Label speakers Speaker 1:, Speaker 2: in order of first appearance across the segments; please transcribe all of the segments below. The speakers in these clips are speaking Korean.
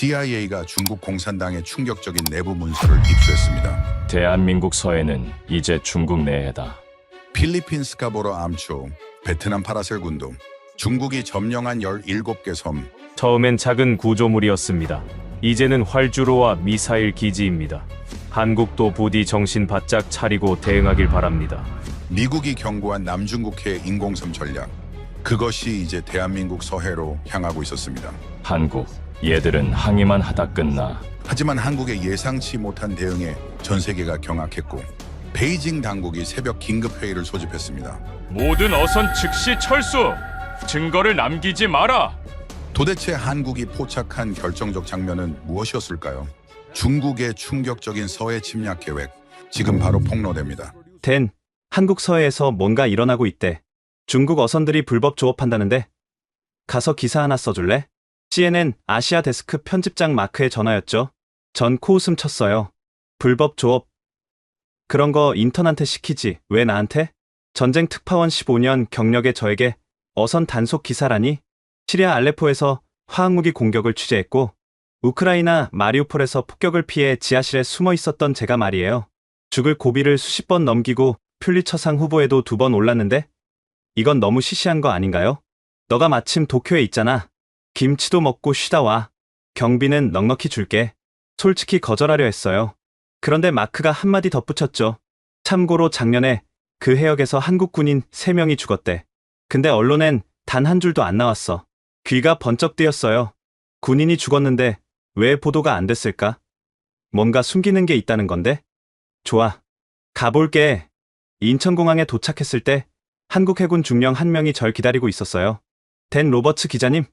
Speaker 1: CIA가 중국 공산당의 충격적인 내부 문서를 입수했습니다.
Speaker 2: 대한민국 서해는 이제 중국 내해다.
Speaker 1: 필리핀 스카보로 암초, 베트남 파라셀 군도, 중국이 점령한 17개 섬,
Speaker 3: 처음엔 작은 구조물이었습니다. 이제는 활주로와 미사일 기지입니다. 한국도 부디 정신 바짝 차리고 대응하길 바랍니다.
Speaker 1: 미국이 경고한 남중국해 인공섬 전략. 그것이 이제 대한민국 서해로 향하고 있었습니다.
Speaker 2: 한국, 얘들은 항의만 하다 끝나.
Speaker 1: 하지만 한국의 예상치 못한 대응에 전 세계가 경악했고 베이징 당국이 새벽 긴급회의를 소집했습니다.
Speaker 3: 모든 어선 즉시 철수! 증거를 남기지 마라!
Speaker 1: 도대체 한국이 포착한 결정적 장면은 무엇이었을까요? 중국의 충격적인 서해 침략 계획, 지금 바로 폭로됩니다.
Speaker 4: 한국 서해에서 뭔가 일어나고 있대. 중국 어선들이 불법 조업한다는데 가서 기사 하나 써줄래? CNN 아시아 데스크 편집장 마크의 전화였죠. 전 코웃음 쳤어요. 불법 조업. 그런 거 인턴한테 시키지 왜 나한테? 전쟁 특파원 15년 경력의 저에게 어선 단속 기사라니? 시리아 알레포에서 화학무기 공격을 취재했고 우크라이나 마리우폴에서 폭격을 피해 지하실에 숨어 있었던 제가 말이에요. 죽을 고비를 수십 번 넘기고 퓰리처상 후보에도 2번 올랐는데 이건 너무 시시한 거 아닌가요? 너가 마침 도쿄에 있잖아. 김치도 먹고 쉬다 와. 경비는 넉넉히 줄게. 솔직히 거절하려 했어요. 그런데 마크가 한마디 덧붙였죠. 참고로 작년에 그 해역에서 한국 군인 3명이 죽었대. 근데 언론엔 단 한 줄도 안 나왔어. 귀가 번쩍 뜨였어요. 군인이 죽었는데 왜 보도가 안 됐을까? 뭔가 숨기는 게 있다는 건데? 좋아. 가볼게. 인천공항에 도착했을 때 한국 해군 중령 1명이 절 기다리고 있었어요. 댄 로버츠 기자님.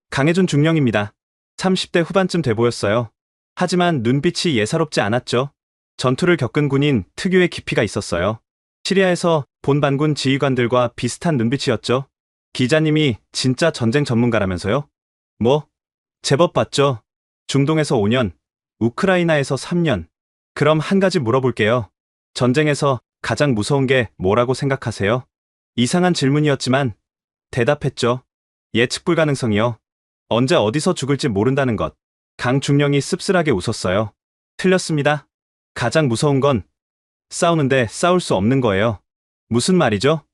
Speaker 4: 강해준 중령입니다. 30대 후반쯤 돼 보였어요. 하지만 눈빛이 예사롭지 않았죠. 전투를 겪은 군인 특유의 깊이가 있었어요. 시리아에서 본 반군 지휘관들과 비슷한 눈빛이었죠. 기자님이 진짜 전쟁 전문가라면서요? 뭐? 제법 봤죠. 중동에서 5년, 우크라이나에서 3년. 그럼 한 가지 물어볼게요. 전쟁에서 가장 무서운 게 뭐라고 생각하세요? 이상한 질문이었지만 대답했죠. 예측 불가능성이요. 언제 어디서 죽을지 모른다는 것. 강 중령이 씁쓸하게 웃었어요. 틀렸습니다. 가장 무서운 건 싸우는데 싸울 수 없는 거예요. 무슨 말이죠?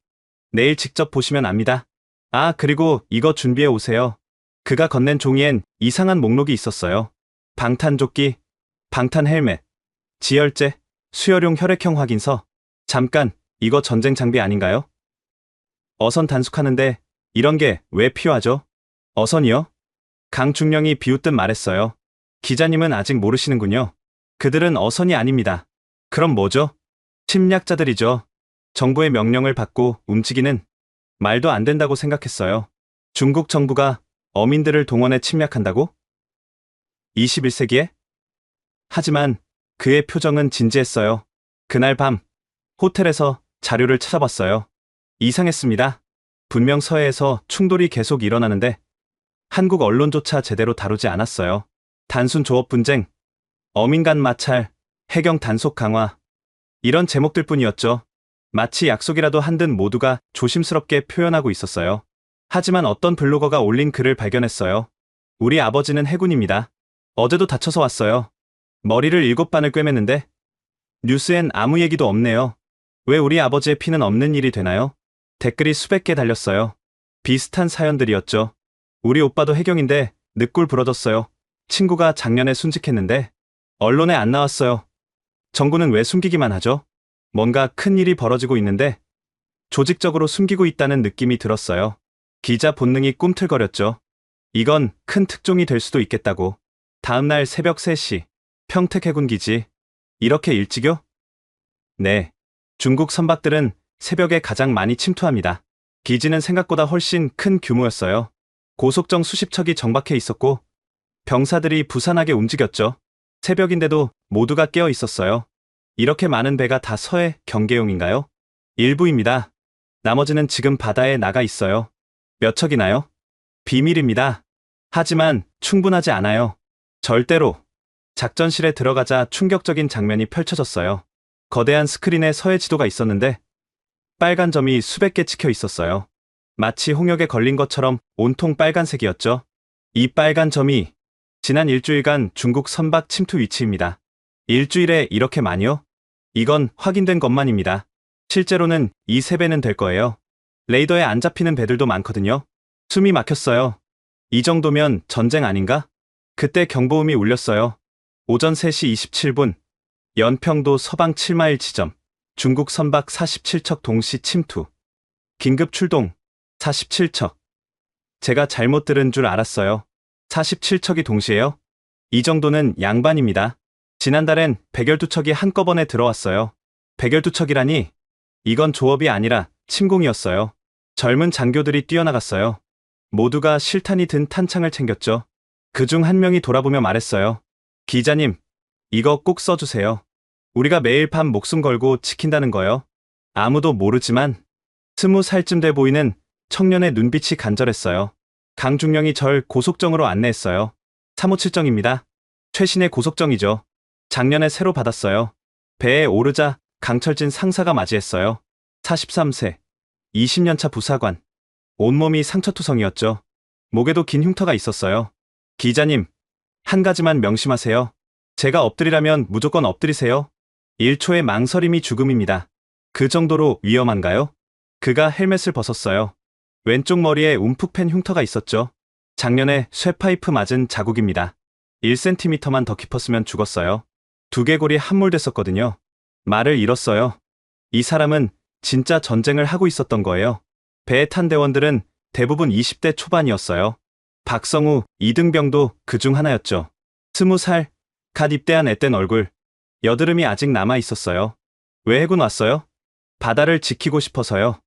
Speaker 4: 내일 직접 보시면 압니다. 아, 그리고 이거 준비해 오세요. 그가 건넨 종이엔 이상한 목록이 있었어요. 방탄조끼, 방탄 헬멧, 지혈제, 수혈용 혈액형 확인서. 잠깐, 이거 전쟁 장비 아닌가요? 어선 단속하는데 이런 게 왜 필요하죠? 어선이요? 강 중령이 비웃듯 말했어요. 기자님은 아직 모르시는군요. 그들은 어선이 아닙니다. 그럼 뭐죠? 침략자들이죠. 정부의 명령을 받고 움직이는. 말도 안 된다고 생각했어요. 중국 정부가 어민들을 동원해 침략한다고? 21세기에? 하지만 그의 표정은 진지했어요. 그날 밤 호텔에서 자료를 찾아봤어요. 이상했습니다. 분명 서해에서 충돌이 계속 일어나는데 한국 언론조차 제대로 다루지 않았어요. 단순 조업 분쟁, 어민 간 마찰, 해경 단속 강화, 이런 제목들 뿐이었죠. 마치 약속이라도 한 듯 모두가 조심스럽게 표현하고 있었어요. 하지만 어떤 블로거가 올린 글을 발견했어요. 우리 아버지는 해군입니다. 어제도 다쳐서 왔어요. 머리를 7반을 꿰맸는데 뉴스엔 아무 얘기도 없네요. 왜 우리 아버지의 피는 없는 일이 되나요? 댓글이 수백 개 달렸어요. 비슷한 사연들이었죠. 우리 오빠도 해경인데 늑골 부러졌어요. 친구가 작년에 순직했는데 언론에 안 나왔어요. 정부는 왜 숨기기만 하죠? 뭔가 큰 일이 벌어지고 있는데 조직적으로 숨기고 있다는 느낌이 들었어요. 기자 본능이 꿈틀거렸죠. 이건 큰 특종이 될 수도 있겠다고. 다음날 새벽 3시, 평택해군기지. 이렇게 일찍요? 네. 중국 선박들은 새벽에 가장 많이 침투합니다. 기지는 생각보다 훨씬 큰 규모였어요. 고속정 수십 척이 정박해 있었고 병사들이 부산하게 움직였죠. 새벽인데도 모두가 깨어 있었어요. 이렇게 많은 배가 다 서해 경계용인가요? 일부입니다. 나머지는 지금 바다에 나가 있어요. 몇 척이나요? 비밀입니다. 하지만 충분하지 않아요. 절대로. 작전실에 들어가자 충격적인 장면이 펼쳐졌어요. 거대한 스크린에 서해 지도가 있었는데 빨간 점이 수백 개 찍혀 있었어요. 마치 홍역에 걸린 것처럼 온통 빨간색이었죠. 이 빨간 점이 지난 일주일간 중국 선박 침투 위치입니다. 일주일에 이렇게 많이요? 이건 확인된 것만입니다. 실제로는 이 3배는 될 거예요. 레이더에 안 잡히는 배들도 많거든요. 숨이 막혔어요. 이 정도면 전쟁 아닌가? 그때 경보음이 울렸어요. 오전 3시 27분, 연평도 서방 7마일 지점, 중국 선박 47척 동시 침투. 긴급 출동, 47척. 제가 잘못 들은 줄 알았어요. 47척이 동시에요? 이 정도는 양반입니다. 지난달엔 112척이 한꺼번에 들어왔어요. 112척이라니? 이건 조업이 아니라 침공이었어요. 젊은 장교들이 뛰어나갔어요. 모두가 실탄이 든 탄창을 챙겼죠. 그중 한 명이 돌아보며 말했어요. 기자님, 이거 꼭 써주세요. 우리가 매일 밤 목숨 걸고 지킨다는 거요. 아무도 모르지만 20살쯤 돼 보이는 청년의 눈빛이 간절했어요. 강중령이 절 고속정으로 안내했어요. 357정입니다. 최신의 고속정이죠. 작년에 새로 받았어요. 배에 오르자 강철진 상사가 맞이했어요. 43세, 20년차 부사관. 온몸이 상처투성이었죠. 목에도 긴 흉터가 있었어요. 기자님, 한 가지만 명심하세요. 제가 엎드리라면 무조건 엎드리세요. 1초의 망설임이 죽음입니다. 그 정도로 위험한가요? 그가 헬멧을 벗었어요. 왼쪽 머리에 움푹 팬 흉터가 있었죠. 작년에 쇠파이프 맞은 자국입니다. 1cm만 더 깊었으면 죽었어요. 두개골이 함몰됐었거든요. 말을 잃었어요. 이 사람은 진짜 전쟁을 하고 있었던 거예요. 배에 탄 대원들은 대부분 20대 초반이었어요. 박성우, 이등병도 그중 하나였죠. 20살, 갓 입대한 앳된 얼굴. 여드름이 아직 남아 있었어요. 왜 해군 왔어요? 바다를 지키고 싶어서요.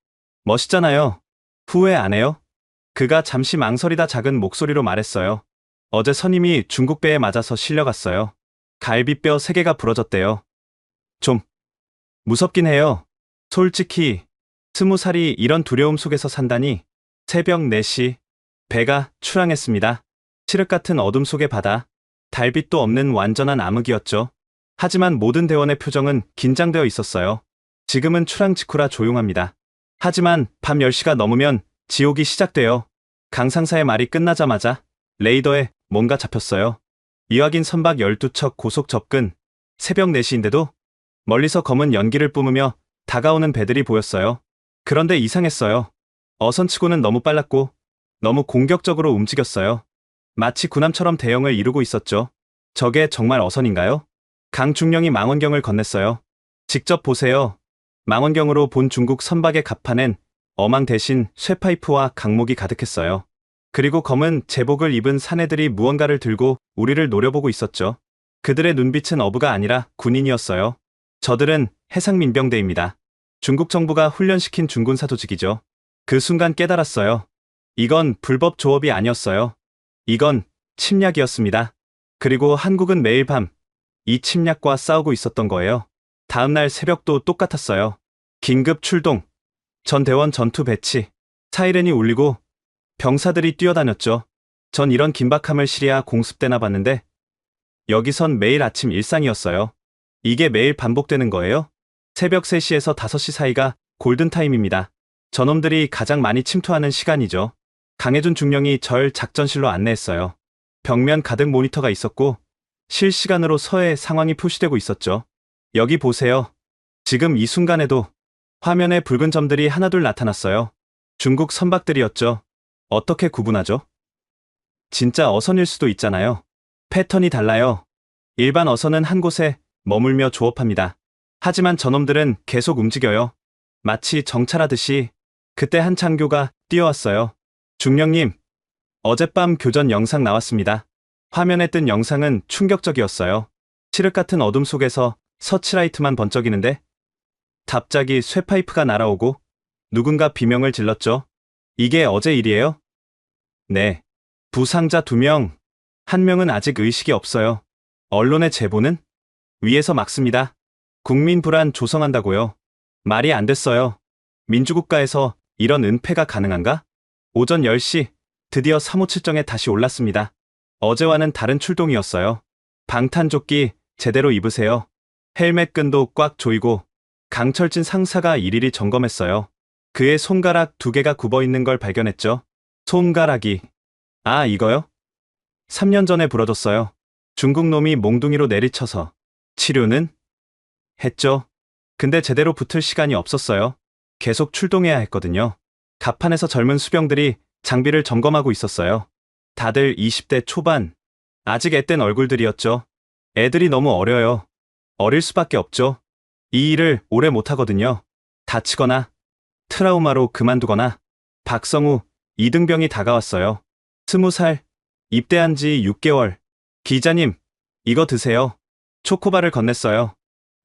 Speaker 4: 멋있잖아요. 후회 안 해요? 그가 잠시 망설이다 작은 목소리로 말했어요. 어제 선임이 중국 배에 맞아서 실려갔어요. 갈비뼈 3개가 부러졌대요. 좀 무섭긴 해요. 솔직히 20살이 이런 두려움 속에서 산다니. 새벽 4시 배가 출항했습니다. 칠흑 같은 어둠 속의 바다. 달빛도 없는 완전한 암흑이었죠. 하지만 모든 대원의 표정은 긴장되어 있었어요. 지금은 출항 직후라 조용합니다. 하지만 밤 10시가 넘으면 지옥이 시작돼요. 강 상사의 말이 끝나자마자 레이더에 뭔가 잡혔어요. 이확인 선박 12척 고속 접근. 새벽 4시인데도 멀리서 검은 연기를 뿜으며 다가오는 배들이 보였어요. 그런데 이상했어요. 어선치고는 너무 빨랐고 너무 공격적으로 움직였어요. 마치 군함처럼 대형을 이루고 있었죠. 저게 정말 어선인가요? 강중령이 망원경을 건넸어요. 직접 보세요. 망원경으로 본 중국 선박의 갑판엔 어망 대신 쇠파이프와 강목이 가득했어요. 그리고 검은 제복을 입은 사내들이 무언가를 들고 우리를 노려보고 있었죠. 그들의 눈빛은 어부가 아니라 군인이었어요. 저들은 해상민병대입니다. 중국 정부가 훈련시킨 중군사 조직이죠. 그 순간 깨달았어요. 이건 불법 조업이 아니었어요. 이건 침략이었습니다. 그리고 한국은 매일 밤 이 침략과 싸우고 있었던 거예요. 다음날 새벽도 똑같았어요. 긴급 출동. 전 대원 전투 배치. 사이렌이 울리고 병사들이 뛰어다녔죠. 전 이런 긴박함을 시리아 공습 때나 봤는데 여기선 매일 아침 일상이었어요. 이게 매일 반복되는 거예요? 새벽 3시에서 5시 사이가 골든타임입니다. 저놈들이 가장 많이 침투하는 시간이죠. 강해준 중령이 절 작전실로 안내했어요. 벽면 가득 모니터가 있었고 실시간으로 서해 상황이 표시되고 있었죠. 여기 보세요. 지금 이 순간에도 화면에 붉은 점들이 하나둘 나타났어요. 중국 선박들이었죠. 어떻게 구분하죠? 진짜 어선일 수도 있잖아요. 패턴이 달라요. 일반 어선은 한 곳에 머물며 조업합니다. 하지만 저놈들은 계속 움직여요. 마치 정찰하듯이. 그때 한 장교가 뛰어왔어요. 중령님, 어젯밤 교전 영상 나왔습니다. 화면에 뜬 영상은 충격적이었어요. 칠흑 같은 어둠 속에서 서치라이트만 번쩍이는데 갑자기 쇠파이프가 날아오고 누군가 비명을 질렀죠. 이게 어제 일이에요? 네. 부상자 2명. 한 명은 아직 의식이 없어요. 언론의 제보는? 위에서 막습니다. 국민 불안 조성한다고요. 말이 안 됐어요. 민주국가에서 이런 은폐가 가능한가? 오전 10시 드디어 357정에 다시 올랐습니다. 어제와는 다른 출동이었어요. 방탄조끼 제대로 입으세요. 헬멧 끈도 꽉 조이고 강철진 상사가 일일이 점검했어요. 그의 손가락 2개가 굽어있는 걸 발견했죠. 손가락이. 아, 이거요? 3년 전에 부러졌어요. 중국 놈이 몽둥이로 내리쳐서. 치료는? 했죠. 근데 제대로 붙을 시간이 없었어요. 계속 출동해야 했거든요. 갑판에서 젊은 수병들이 장비를 점검하고 있었어요. 다들 20대 초반. 아직 앳된 얼굴들이었죠. 애들이 너무 어려요. 어릴 수밖에 없죠. 이 일을 오래 못하거든요. 다치거나 트라우마로 그만두거나. 박성우, 이등병이 다가왔어요. 20살, 입대한 지 6개월. 기자님, 이거 드세요. 초코바를 건넸어요.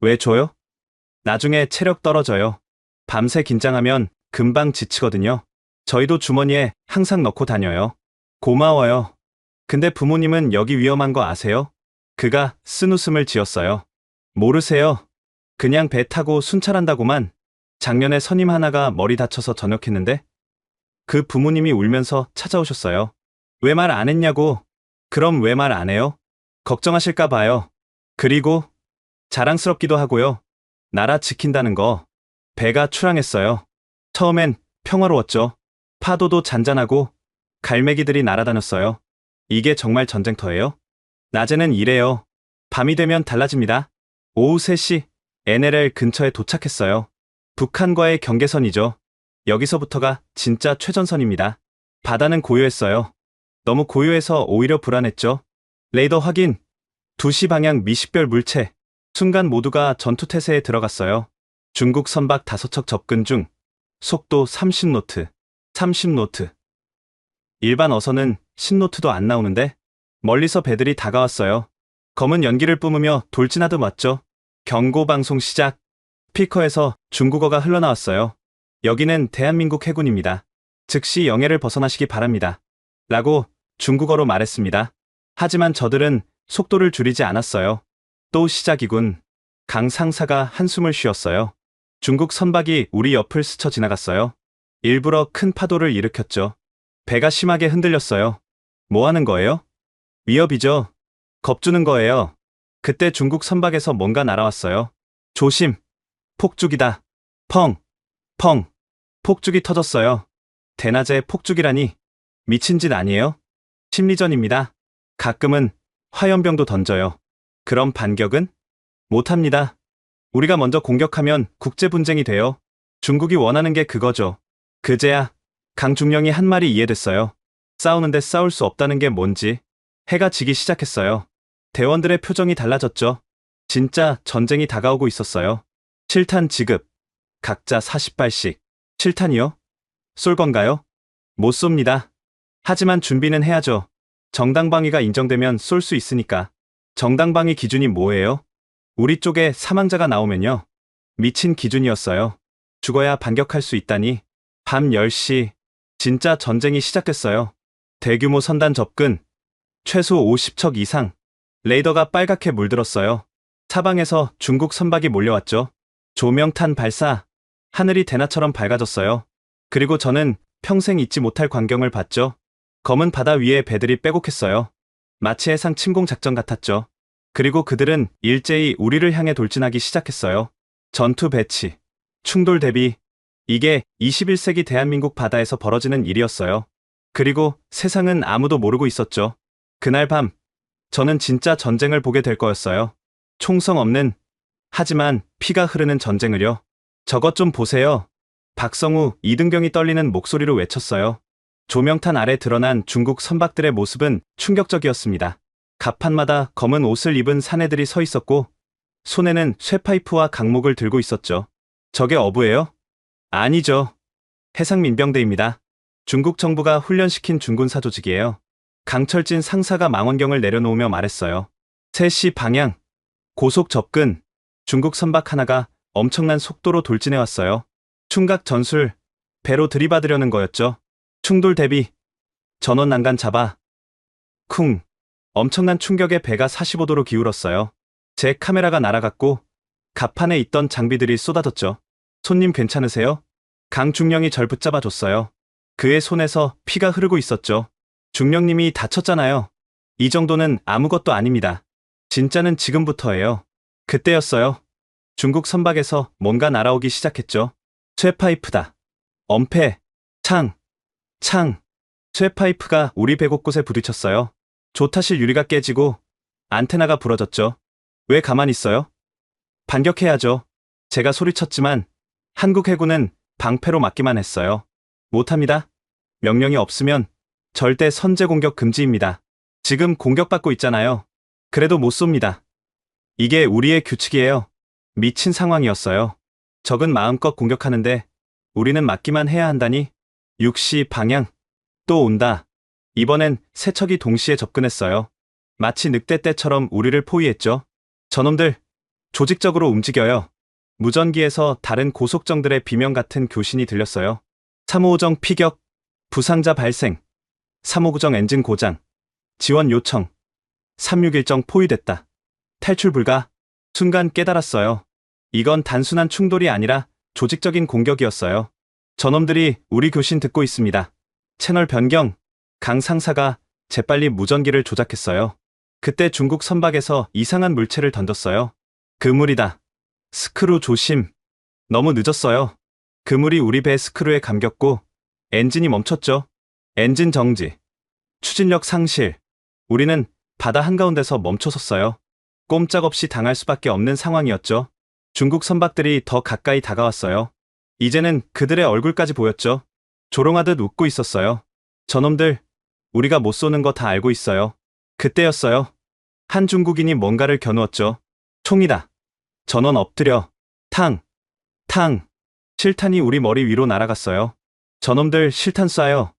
Speaker 4: 왜 줘요? 나중에 체력 떨어져요. 밤새 긴장하면 금방 지치거든요. 저희도 주머니에 항상 넣고 다녀요. 고마워요. 근데 부모님은 여기 위험한 거 아세요? 그가 쓴웃음을 지었어요. 모르세요. 그냥 배 타고 순찰한다고만. 작년에 선임 하나가 머리 다쳐서 전역했는데 그 부모님이 울면서 찾아오셨어요. 왜 말 안 했냐고. 그럼 왜 말 안 해요? 걱정하실까 봐요. 그리고 자랑스럽기도 하고요. 나라 지킨다는 거. 배가 출항했어요. 처음엔 평화로웠죠. 파도도 잔잔하고 갈매기들이 날아다녔어요. 이게 정말 전쟁터예요? 낮에는 이래요. 밤이 되면 달라집니다. 오후 3시 NLL 근처에 도착했어요. 북한과의 경계선이죠. 여기서부터가 진짜 최전선입니다. 바다는 고요했어요. 너무 고요해서 오히려 불안했죠. 레이더 확인. 2시 방향 미식별 물체. 순간 모두가 전투태세에 들어갔어요. 중국 선박 5척 접근 중. 속도 30노트. 30노트. 일반 어선은 10노트도 안 나오는데 멀리서 배들이 다가왔어요. 검은 연기를 뿜으며 돌진하듯 왔죠. 경고방송 시작. 스피커에서 중국어가 흘러나왔어요. 여기는 대한민국 해군입니다. 즉시 영해를 벗어나시기 바랍니다. 라고 중국어로 말했습니다. 하지만 저들은 속도를 줄이지 않았어요. 또 시작이군. 강 상사가 한숨을 쉬었어요. 중국 선박이 우리 옆을 스쳐 지나갔어요. 일부러 큰 파도를 일으켰죠. 배가 심하게 흔들렸어요. 뭐 하는 거예요? 위협이죠. 겁주는 거예요. 그때 중국 선박에서 뭔가 날아왔어요. 조심. 폭죽이다. 펑. 펑. 폭죽이 터졌어요. 대낮에 폭죽이라니. 미친 짓 아니에요? 심리전입니다. 가끔은 화염병도 던져요. 그럼 반격은? 못합니다. 우리가 먼저 공격하면 국제분쟁이 돼요. 중국이 원하는 게 그거죠. 그제야 강중령이 한 말이 이해됐어요. 싸우는데 싸울 수 없다는 게 뭔지. 해가 지기 시작했어요. 대원들의 표정이 달라졌죠. 진짜 전쟁이 다가오고 있었어요. 7탄 지급. 각자 40발씩. 7탄이요? 쏠 건가요? 못 쏩니다. 하지만 준비는 해야죠. 정당방위가 인정되면 쏠 수 있으니까. 정당방위 기준이 뭐예요? 우리 쪽에 사망자가 나오면요. 미친 기준이었어요. 죽어야 반격할 수 있다니. 밤 10시. 진짜 전쟁이 시작됐어요. 대규모 선단 접근. 최소 50척 이상. 레이더가 빨갛게 물들었어요. 사방에서 중국 선박이 몰려왔죠. 조명탄 발사. 하늘이 대낮처럼 밝아졌어요. 그리고 저는 평생 잊지 못할 광경을 봤죠. 검은 바다 위에 배들이 빼곡했어요. 마치 해상 침공 작전 같았죠. 그리고 그들은 일제히 우리를 향해 돌진하기 시작했어요. 전투 배치, 충돌 대비. 이게 21세기 대한민국 바다에서 벌어지는 일이었어요. 그리고 세상은 아무도 모르고 있었죠. 그날 밤, 저는 진짜 전쟁을 보게 될 거였어요. 총성 없는, 하지만 피가 흐르는 전쟁을요. 저것 좀 보세요. 박성우, 이등병이 떨리는 목소리로 외쳤어요. 조명탄 아래 드러난 중국 선박들의 모습은 충격적이었습니다. 갑판마다 검은 옷을 입은 사내들이 서 있었고 손에는 쇠파이프와 강목을 들고 있었죠. 저게 어부예요? 아니죠. 해상민병대입니다. 중국 정부가 훈련시킨 중군사 조직이에요. 강철진 상사가 망원경을 내려놓으며 말했어요. 3시 방향. 고속 접근. 중국 선박 하나가 엄청난 속도로 돌진해왔어요. 충각 전술. 배로 들이받으려는 거였죠. 충돌 대비. 전원 난간 잡아. 쿵. 엄청난 충격에 배가 45도로 기울었어요. 제 카메라가 날아갔고 갑판에 있던 장비들이 쏟아졌죠. 손님 괜찮으세요? 강중령이 절 붙잡아줬어요. 그의 손에서 피가 흐르고 있었죠. 중령님이 다쳤잖아요. 이 정도는 아무것도 아닙니다. 진짜는 지금부터예요. 그때였어요. 중국 선박에서 뭔가 날아오기 시작했죠. 쇠파이프다. 엄폐. 창. 창. 쇠파이프가 우리 배 곳곳에 부딪혔어요. 조타실 유리가 깨지고 안테나가 부러졌죠. 왜 가만히 있어요? 반격해야죠. 제가 소리쳤지만 한국 해군은 방패로 막기만 했어요. 못합니다. 명령이 없으면 절대 선제 공격 금지입니다. 지금 공격받고 있잖아요. 그래도 못 쏩니다. 이게 우리의 규칙이에요. 미친 상황이었어요. 적은 마음껏 공격하는데 우리는 막기만 해야 한다니. 6시 방향. 또 온다. 이번엔 세 척이 동시에 접근했어요. 마치 늑대 떼처럼 우리를 포위했죠. 저놈들 조직적으로 움직여요. 무전기에서 다른 고속정들의 비명 같은 교신이 들렸어요. 3호정 피격, 부상자 발생, 3호구정 엔진 고장, 지원 요청, 361정 포위됐다. 탈출 불가. 순간 깨달았어요. 이건 단순한 충돌이 아니라 조직적인 공격이었어요. 저놈들이 우리 교신 듣고 있습니다. 채널 변경. 강 상사가 재빨리 무전기를 조작했어요. 그때 중국 선박에서 이상한 물체를 던졌어요. 그물이다. 스크루 조심. 너무 늦었어요. 그물이 우리 배 스크루에 감겼고 엔진이 멈췄죠. 엔진 정지. 추진력 상실. 우리는 바다 한가운데서 멈춰섰어요. 꼼짝없이 당할 수밖에 없는 상황이었죠. 중국 선박들이 더 가까이 다가왔어요. 이제는 그들의 얼굴까지 보였죠. 조롱하듯 웃고 있었어요. 저놈들, 우리가 못 쏘는 거 다 알고 있어요. 그때였어요. 한 중국인이 뭔가를 겨누었죠. 총이다. 전원 엎드려. 탕. 탕. 실탄이 우리 머리 위로 날아갔어요. 저놈들 실탄 쏴요.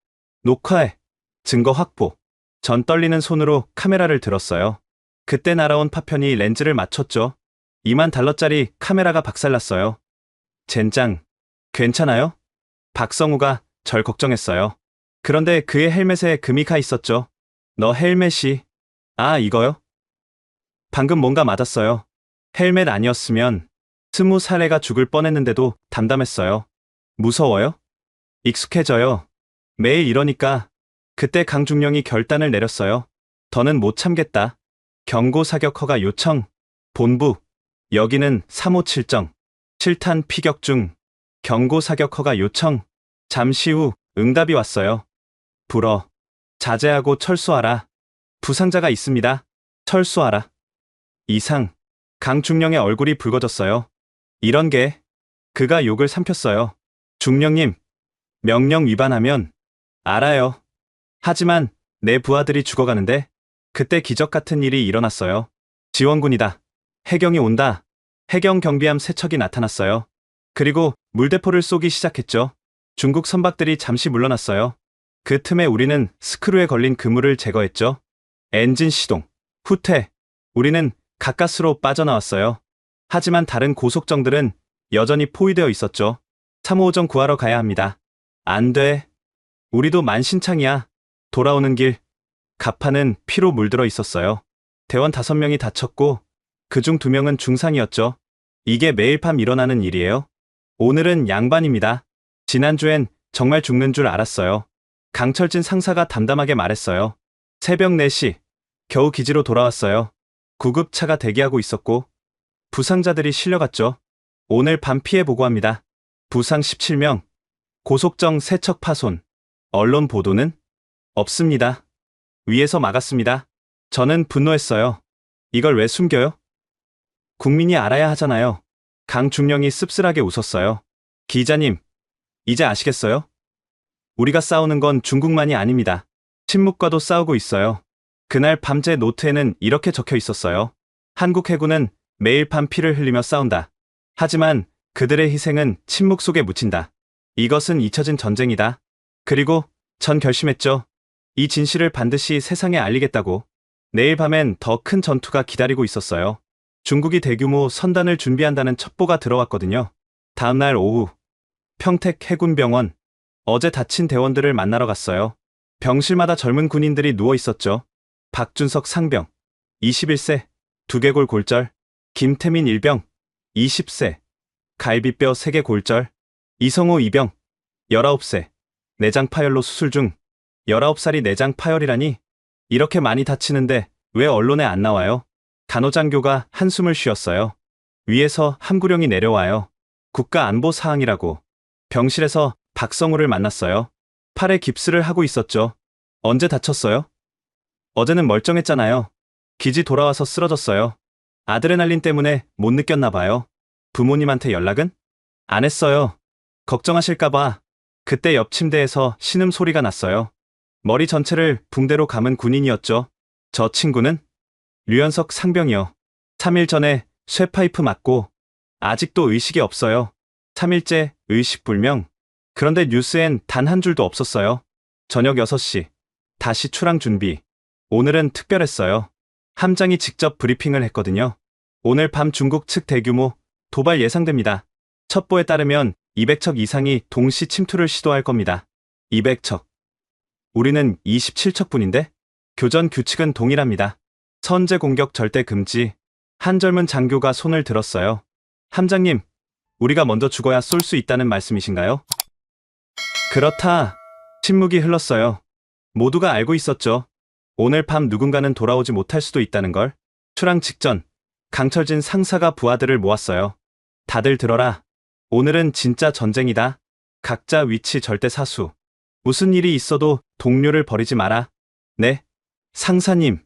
Speaker 4: 녹화해. 증거 확보. 전 떨리는 손으로 카메라를 들었어요. 그때 날아온 파편이 렌즈를 맞췄죠. 2만 달러짜리 카메라가 박살났어요. 젠장. 괜찮아요? 박성우가 절 걱정했어요. 그런데 그의 헬멧에 금이 가 있었죠. 너 헬멧이... 아, 이거요? 방금 뭔가 맞았어요. 헬멧 아니었으면 20살애가 죽을 뻔했는데도 담담했어요. 무서워요? 익숙해져요. 매일 이러니까. 그때 강중령이 결단을 내렸어요. 더는 못 참겠다. 경고 사격 허가 요청. 본부. 여기는 357정. 실탄 피격 중. 경고 사격 허가 요청. 잠시 후 응답이 왔어요. 불어. 자제하고 철수하라. 부상자가 있습니다. 철수하라. 이상. 강중령의 얼굴이 붉어졌어요. 이런 게. 그가 욕을 삼켰어요. 중령님. 명령 위반하면. 알아요. 하지만 내 부하들이 죽어가는데. 그때 기적 같은 일이 일어났어요. 지원군이다. 해경이 온다. 해경 경비함 세 척이 나타났어요. 그리고 물대포를 쏘기 시작했죠. 중국 선박들이 잠시 물러났어요. 그 틈에 우리는 스크루에 걸린 그물을 제거했죠. 엔진 시동. 후퇴. 우리는 가까스로 빠져나왔어요. 하지만 다른 고속정들은 여전히 포위되어 있었죠. 3호정 구하러 가야 합니다. 안 돼. 우리도 만신창이야. 돌아오는 길. 갑판은 피로 물들어 있었어요. 대원 5명이 다쳤고 그중 2명은 중상이었죠. 이게 매일 밤 일어나는 일이에요. 오늘은 양반입니다. 지난주엔 정말 죽는 줄 알았어요. 강철진 상사가 담담하게 말했어요. 새벽 4시, 겨우 기지로 돌아왔어요. 구급차가 대기하고 있었고 부상자들이 실려갔죠. 오늘 밤 피해 보고합니다. 부상 17명, 고속정 3척 파손. 언론 보도는? 없습니다. 위에서 막았습니다. 저는 분노했어요. 이걸 왜 숨겨요? 국민이 알아야 하잖아요. 강중령이 씁쓸하게 웃었어요. 기자님, 이제 아시겠어요? 우리가 싸우는 건 중국만이 아닙니다. 침묵과도 싸우고 있어요. 그날 밤제 노트에는 이렇게 적혀 있었어요. 한국 해군은 매일 밤 피를 흘리며 싸운다. 하지만 그들의 희생은 침묵 속에 묻힌다. 이것은 잊혀진 전쟁이다. 그리고 전 결심했죠. 이 진실을 반드시 세상에 알리겠다고. 내일 밤엔 더 큰 전투가 기다리고 있었어요. 중국이 대규모 선단을 준비한다는 첩보가 들어왔거든요. 다음날 오후 평택 해군병원. 어제 다친 대원들을 만나러 갔어요. 병실마다 젊은 군인들이 누워 있었죠. 박준석 상병 21세 두개골 골절. 김태민 일병 20세 갈비뼈 3개 골절. 이성호 이병 19세 내장 파열로 수술 중. 19살이 내장 파열이라니. 이렇게 많이 다치는데 왜 언론에 안 나와요? 간호장교가 한숨을 쉬었어요. 위에서 함구령이 내려와요. 국가안보 사항이라고. 병실에서 박성우를 만났어요. 팔에 깁스를 하고 있었죠. 언제 다쳤어요? 어제는 멀쩡했잖아요. 기지 돌아와서 쓰러졌어요. 아드레날린 때문에 못 느꼈나 봐요. 부모님한테 연락은? 안 했어요. 걱정하실까봐. 그때 옆 침대에서 신음소리가 났어요. 머리 전체를 붕대로 감은 군인이었죠. 저 친구는? 류현석 상병이요. 3일 전에 쇠파이프 맞고 아직도 의식이 없어요. 3일째 의식불명. 그런데 뉴스엔 단 한 줄도 없었어요. 저녁 6시. 다시 출항 준비. 오늘은 특별했어요. 함장이 직접 브리핑을 했거든요. 오늘 밤 중국 측 대규모 도발 예상됩니다. 첩보에 따르면 200척 이상이 동시 침투를 시도할 겁니다. 200척. 우리는 27척뿐인데? 교전 규칙은 동일합니다. 선제 공격 절대 금지. 한 젊은 장교가 손을 들었어요. 함장님, 우리가 먼저 죽어야 쏠 수 있다는 말씀이신가요? 그렇다. 침묵이 흘렀어요. 모두가 알고 있었죠. 오늘 밤 누군가는 돌아오지 못할 수도 있다는 걸. 출항 직전, 강철진 상사가 부하들을 모았어요. 다들 들어라. 오늘은 진짜 전쟁이다. 각자 위치 절대 사수. 무슨 일이 있어도 동료를 버리지 마라. 네, 상사님.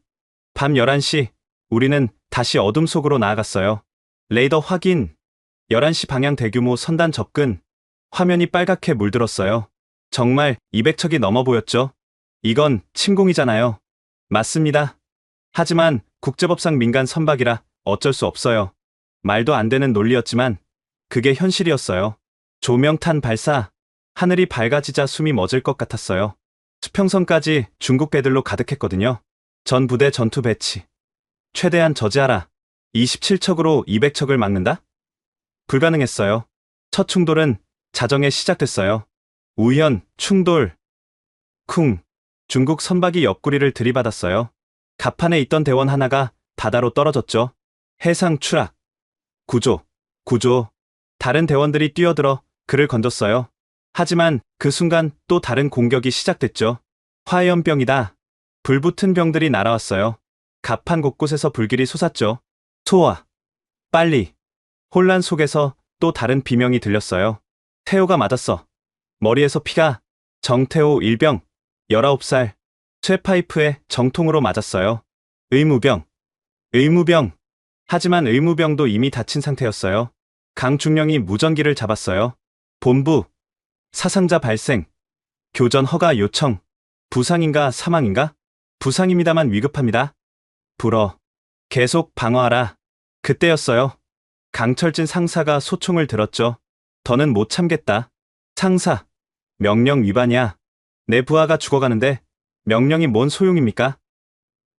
Speaker 4: 밤 11시, 우리는 다시 어둠 속으로 나아갔어요. 레이더 확인. 11시 방향 대규모 선단 접근. 화면이 빨갛게 물들었어요. 정말 200척이 넘어 보였죠. 이건 침공이잖아요. 맞습니다. 하지만 국제법상 민간 선박이라 어쩔 수 없어요. 말도 안 되는 논리였지만 그게 현실이었어요. 조명탄 발사. 하늘이 밝아지자 숨이 멎을 것 같았어요. 수평선까지 중국 배들로 가득했거든요. 전 부대 전투 배치. 최대한 저지하라. 27척으로 200척을 막는다? 불가능했어요. 첫 충돌은 자정에 시작됐어요. 우연, 충돌. 쿵. 중국 선박이 옆구리를 들이받았어요. 갑판에 있던 대원 하나가 바다로 떨어졌죠. 해상 추락. 구조. 다른 대원들이 뛰어들어 그를 건졌어요. 하지만 그 순간 또 다른 공격이 시작됐죠. 화염병이다. 불붙은 병들이 날아왔어요. 갑판 곳곳에서 불길이 솟았죠. 소화. 빨리. 혼란 속에서 또 다른 비명이 들렸어요. 태호가 맞았어. 머리에서 피가. 정태호 일병. 19살. 쇠파이프에 정통으로 맞았어요. 의무병. 하지만 의무병도 이미 다친 상태였어요. 강중령이 무전기를 잡았어요. 본부. 사상자 발생. 교전 허가 요청. 부상인가 사망인가? 부상입니다만 위급합니다. 불어. 계속 방어하라. 그때였어요. 강철진 상사가 소총을 들었죠. 더는 못 참겠다. 상사. 명령 위반이야. 내 부하가 죽어가는데 명령이 뭔 소용입니까?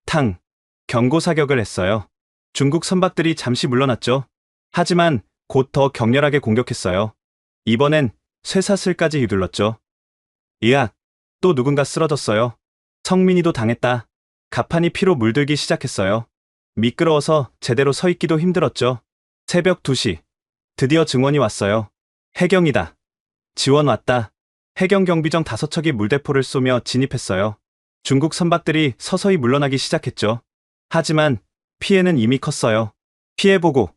Speaker 4: 탕. 경고 사격을 했어요. 중국 선박들이 잠시 물러났죠. 하지만 곧 더 격렬하게 공격했어요. 이번엔 쇠사슬까지 휘둘렀죠. 으악. 또 누군가 쓰러졌어요. 성민이도 당했다. 갑판이 피로 물들기 시작했어요. 미끄러워서 제대로 서 있기도 힘들었죠. 새벽 2시. 드디어 증원이 왔어요. 해경이다. 지원 왔다. 해경 경비정 5척이 물대포를 쏘며 진입했어요. 중국 선박들이 서서히 물러나기 시작했죠. 하지만 피해는 이미 컸어요. 피해 보고.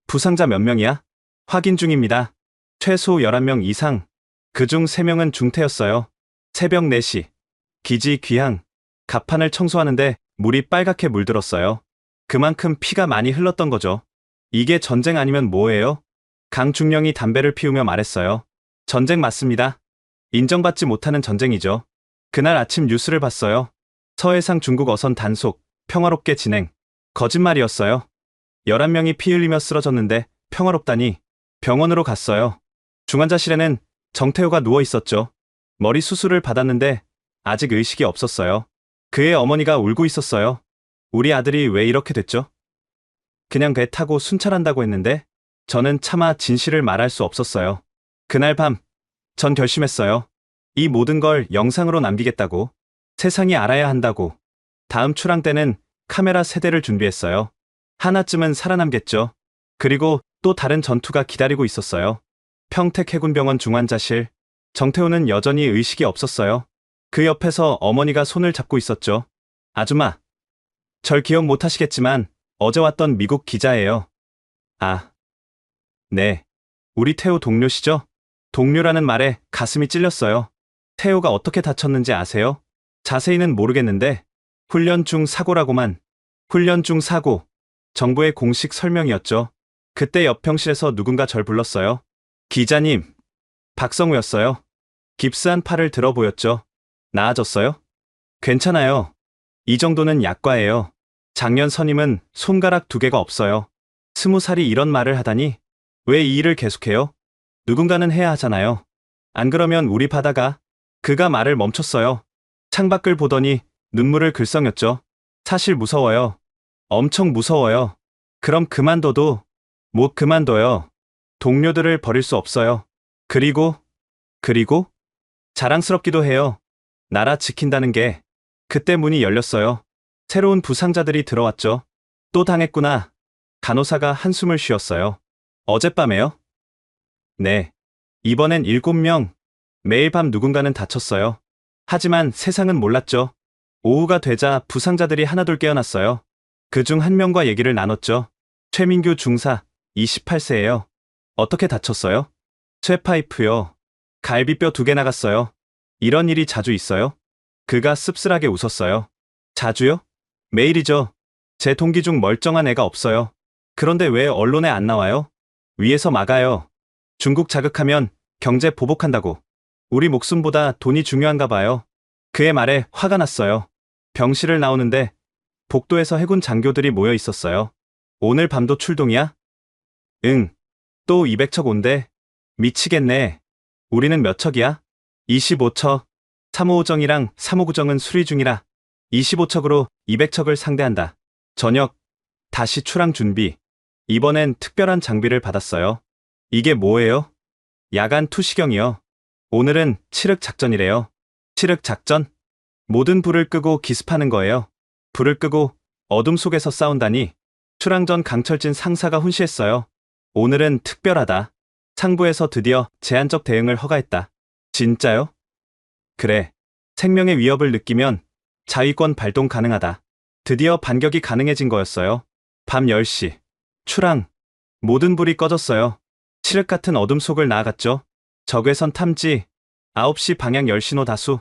Speaker 4: 부상자 몇 명이야? 확인 중입니다. 최소 11명 이상. 그중 3명은 중태였어요. 새벽 4시. 기지 귀향. 갑판을 청소하는데 물이 빨갛게 물들었어요. 그만큼 피가 많이 흘렀던 거죠. 이게 전쟁 아니면 뭐예요? 강중령이 담배를 피우며 말했어요. 전쟁 맞습니다. 인정받지 못하는 전쟁이죠. 그날 아침 뉴스를 봤어요. 서해상 중국 어선 단속, 평화롭게 진행. 거짓말이었어요. 11명이 피 흘리며 쓰러졌는데 평화롭다니. 병원으로 갔어요. 중환자실에는 정태호가 누워 있었죠. 머리 수술을 받았는데 아직 의식이 없었어요. 그의 어머니가 울고 있었어요. 우리 아들이 왜 이렇게 됐죠? 그냥 배 타고 순찰한다고 했는데 저는 차마 진실을 말할 수 없었어요. 그날 밤, 전 결심했어요. 이 모든 걸 영상으로 남기겠다고. 세상이 알아야 한다고. 다음 출항 때는 카메라 3대를 준비했어요. 하나쯤은 살아남겠죠. 그리고 또 다른 전투가 기다리고 있었어요. 평택 해군병원 중환자실. 정태호는 여전히 의식이 없었어요. 그 옆에서 어머니가 손을 잡고 있었죠. 아줌마. 절 기억 못하시겠지만 어제 왔던 미국 기자예요. 아. 네. 우리 태호 동료시죠? 동료라는 말에 가슴이 찔렸어요. 태호가 어떻게 다쳤는지 아세요? 자세히는 모르겠는데 훈련 중 사고라고만. 훈련 중 사고. 정부의 공식 설명이었죠. 그때 옆병실에서 누군가 절 불렀어요. 기자님. 박성우였어요. 깁스한 팔을 들어 보였죠. 나아졌어요? 괜찮아요. 이 정도는 약과예요. 작년 선임은 손가락 2개가 없어요. 20살이 이런 말을 하다니. 왜 이 일을 계속해요? 누군가는 해야 하잖아요. 안 그러면 우리 바다가. 그가 말을 멈췄어요. 창밖을 보더니 눈물을 글썽였죠. 사실 무서워요. 엄청 무서워요. 그럼 그만둬도. 못 그만둬요. 동료들을 버릴 수 없어요. 그리고 자랑스럽기도 해요. 나라 지킨다는 게. 그때 문이 열렸어요. 새로운 부상자들이 들어왔죠. 또 당했구나. 간호사가 한숨을 쉬었어요. 어젯밤에요? 네. 이번엔 7명. 매일 밤 누군가는 다쳤어요. 하지만 세상은 몰랐죠. 오후가 되자 부상자들이 하나둘 깨어났어요. 그중 한 명과 얘기를 나눴죠. 최민규 중사, 28세예요. 어떻게 다쳤어요? 쇠파이프요. 갈비뼈 2개 나갔어요. 이런 일이 자주 있어요? 그가 씁쓸하게 웃었어요. 자주요? 매일이죠. 제 동기 중 멀쩡한 애가 없어요. 그런데 왜 언론에 안 나와요? 위에서 막아요. 중국 자극하면 경제 보복한다고. 우리 목숨보다 돈이 중요한가 봐요. 그의 말에 화가 났어요. 병실을 나오는데 복도에서 해군 장교들이 모여 있었어요. 오늘 밤도 출동이야? 응. 또 200척 온대. 미치겠네. 우리는 몇 척이야? 25척. 3호정이랑 3호구정은 수리 중이라 25척으로 200척을 상대한다. 저녁 다시 출항 준비. 이번엔 특별한 장비를 받았어요. 이게 뭐예요? 야간 투시경이요. 오늘은 칠흑 작전이래요. 칠흑 작전? 모든 불을 끄고 기습하는 거예요. 불을 끄고 어둠 속에서 싸운다니. 출항 전 강철진 상사가 훈시했어요. 오늘은 특별하다. 상부에서 드디어 제한적 대응을 허가했다. 진짜요? 그래. 생명의 위협을 느끼면 자위권 발동 가능하다. 드디어 반격이 가능해진 거였어요. 밤 10시. 출항. 모든 불이 꺼졌어요. 칠흑 같은 어둠 속을 나아갔죠. 적외선 탐지. 9시 방향 열신호 다수.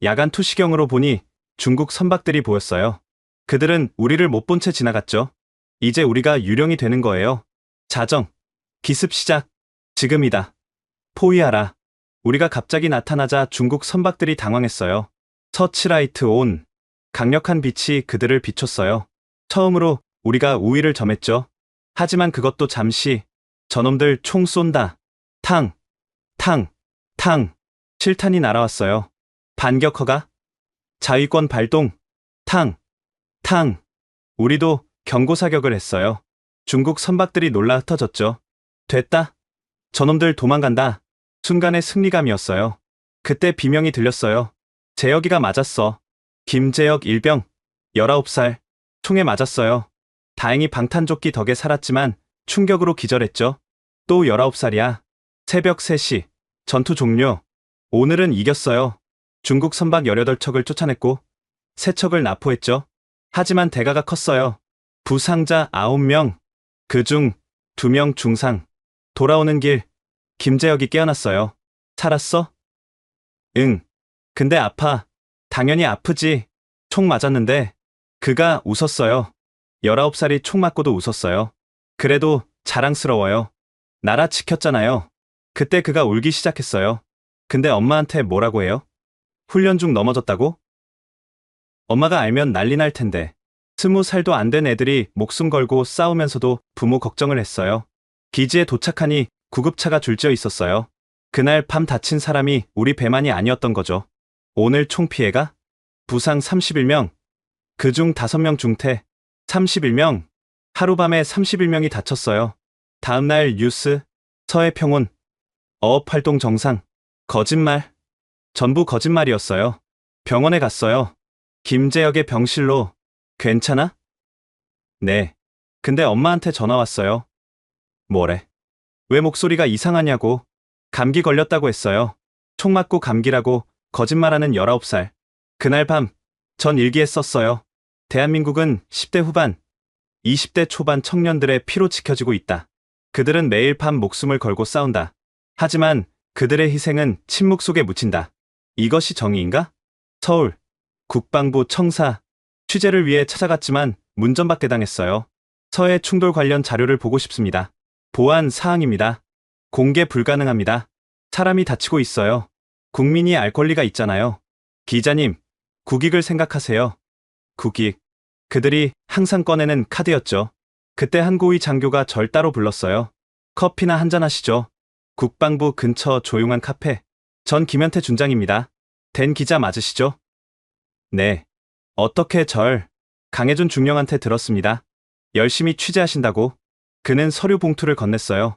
Speaker 4: 야간 투시경으로 보니 중국 선박들이 보였어요. 그들은 우리를 못 본 채 지나갔죠. 이제 우리가 유령이 되는 거예요. 자정. 기습 시작. 지금이다. 포위하라. 우리가 갑자기 나타나자 중국 선박들이 당황했어요. 서치라이트 온. 강력한 빛이 그들을 비췄어요. 처음으로 우리가 우위를 점했죠. 하지만 그것도 잠시. 저놈들 총 쏜다. 탕. 실탄이 날아왔어요. 반격 허가. 자위권 발동. 탕. 우리도 경고 사격을 했어요. 중국 선박들이 놀라 흩어졌죠. 됐다. 저놈들 도망간다. 순간의 승리감이었어요. 그때 비명이 들렸어요. 재혁이가 맞았어. 김재혁 일병. 19살. 총에 맞았어요. 다행히 방탄조끼 덕에 살았지만 충격으로 기절했죠. 또 19살이야. 새벽 3시. 전투 종료. 오늘은 이겼어요. 중국 선박 18척을 쫓아냈고 3척을 납포했죠. 하지만 대가가 컸어요. 부상자 9명. 그중 2명 중상. 돌아오는 길 김재혁이 깨어났어요. 살았어? 응. 근데 아파. 당연히 아프지. 총 맞았는데. 그가 웃었어요. 19살이 총 맞고도 웃었어요. 그래도 자랑스러워요. 나라 지켰잖아요. 그때 그가 울기 시작했어요. 근데 엄마한테 뭐라고 해요? 훈련 중 넘어졌다고? 엄마가 알면 난리 날 텐데. 20살도 안 된 애들이 목숨 걸고 싸우면서도 부모 걱정을 했어요. 기지에 도착하니 구급차가 줄지어 있었어요. 그날 밤 다친 사람이 우리 배만이 아니었던 거죠. 오늘 총 피해가? 부상 31명. 그중 5명 중태. 31명. 하루밤에 31명이 다쳤어요. 다음날 뉴스. 서해평온. 어업활동 정상. 거짓말. 전부 거짓말이었어요. 병원에 갔어요. 김재혁의 병실로. 괜찮아? 네. 근데 엄마한테 전화 왔어요. 뭐래? 왜 목소리가 이상하냐고. 감기 걸렸다고 했어요. 총 맞고 감기라고 거짓말하는 19살. 그날 밤 전 일기에 썼어요. 대한민국은 10대 후반, 20대 초반 청년들의 피로 지켜지고 있다. 그들은 매일 밤 목숨을 걸고 싸운다. 하지만 그들의 희생은 침묵 속에 묻힌다. 이것이 정의인가? 서울, 국방부 청사, 취재를 위해 찾아갔지만 문전박대 당했어요. 서해 충돌 관련 자료를 보고 싶습니다. 보안 사항입니다. 공개 불가능합니다. 사람이 다치고 있어요. 국민이 알 권리가 있잖아요. 기자님, 국익을 생각하세요. 국익. 그들이 항상 꺼내는 카드였죠. 그때 한 고위 장교가 절 따로 불렀어요. 커피나 한잔 하시죠. 국방부 근처 조용한 카페. 전 김현태 준장입니다. 된 기자 맞으시죠? 네. 어떻게 절? 강혜준 중령한테 들었습니다. 열심히 취재하신다고. 그는 서류 봉투를 건넸어요.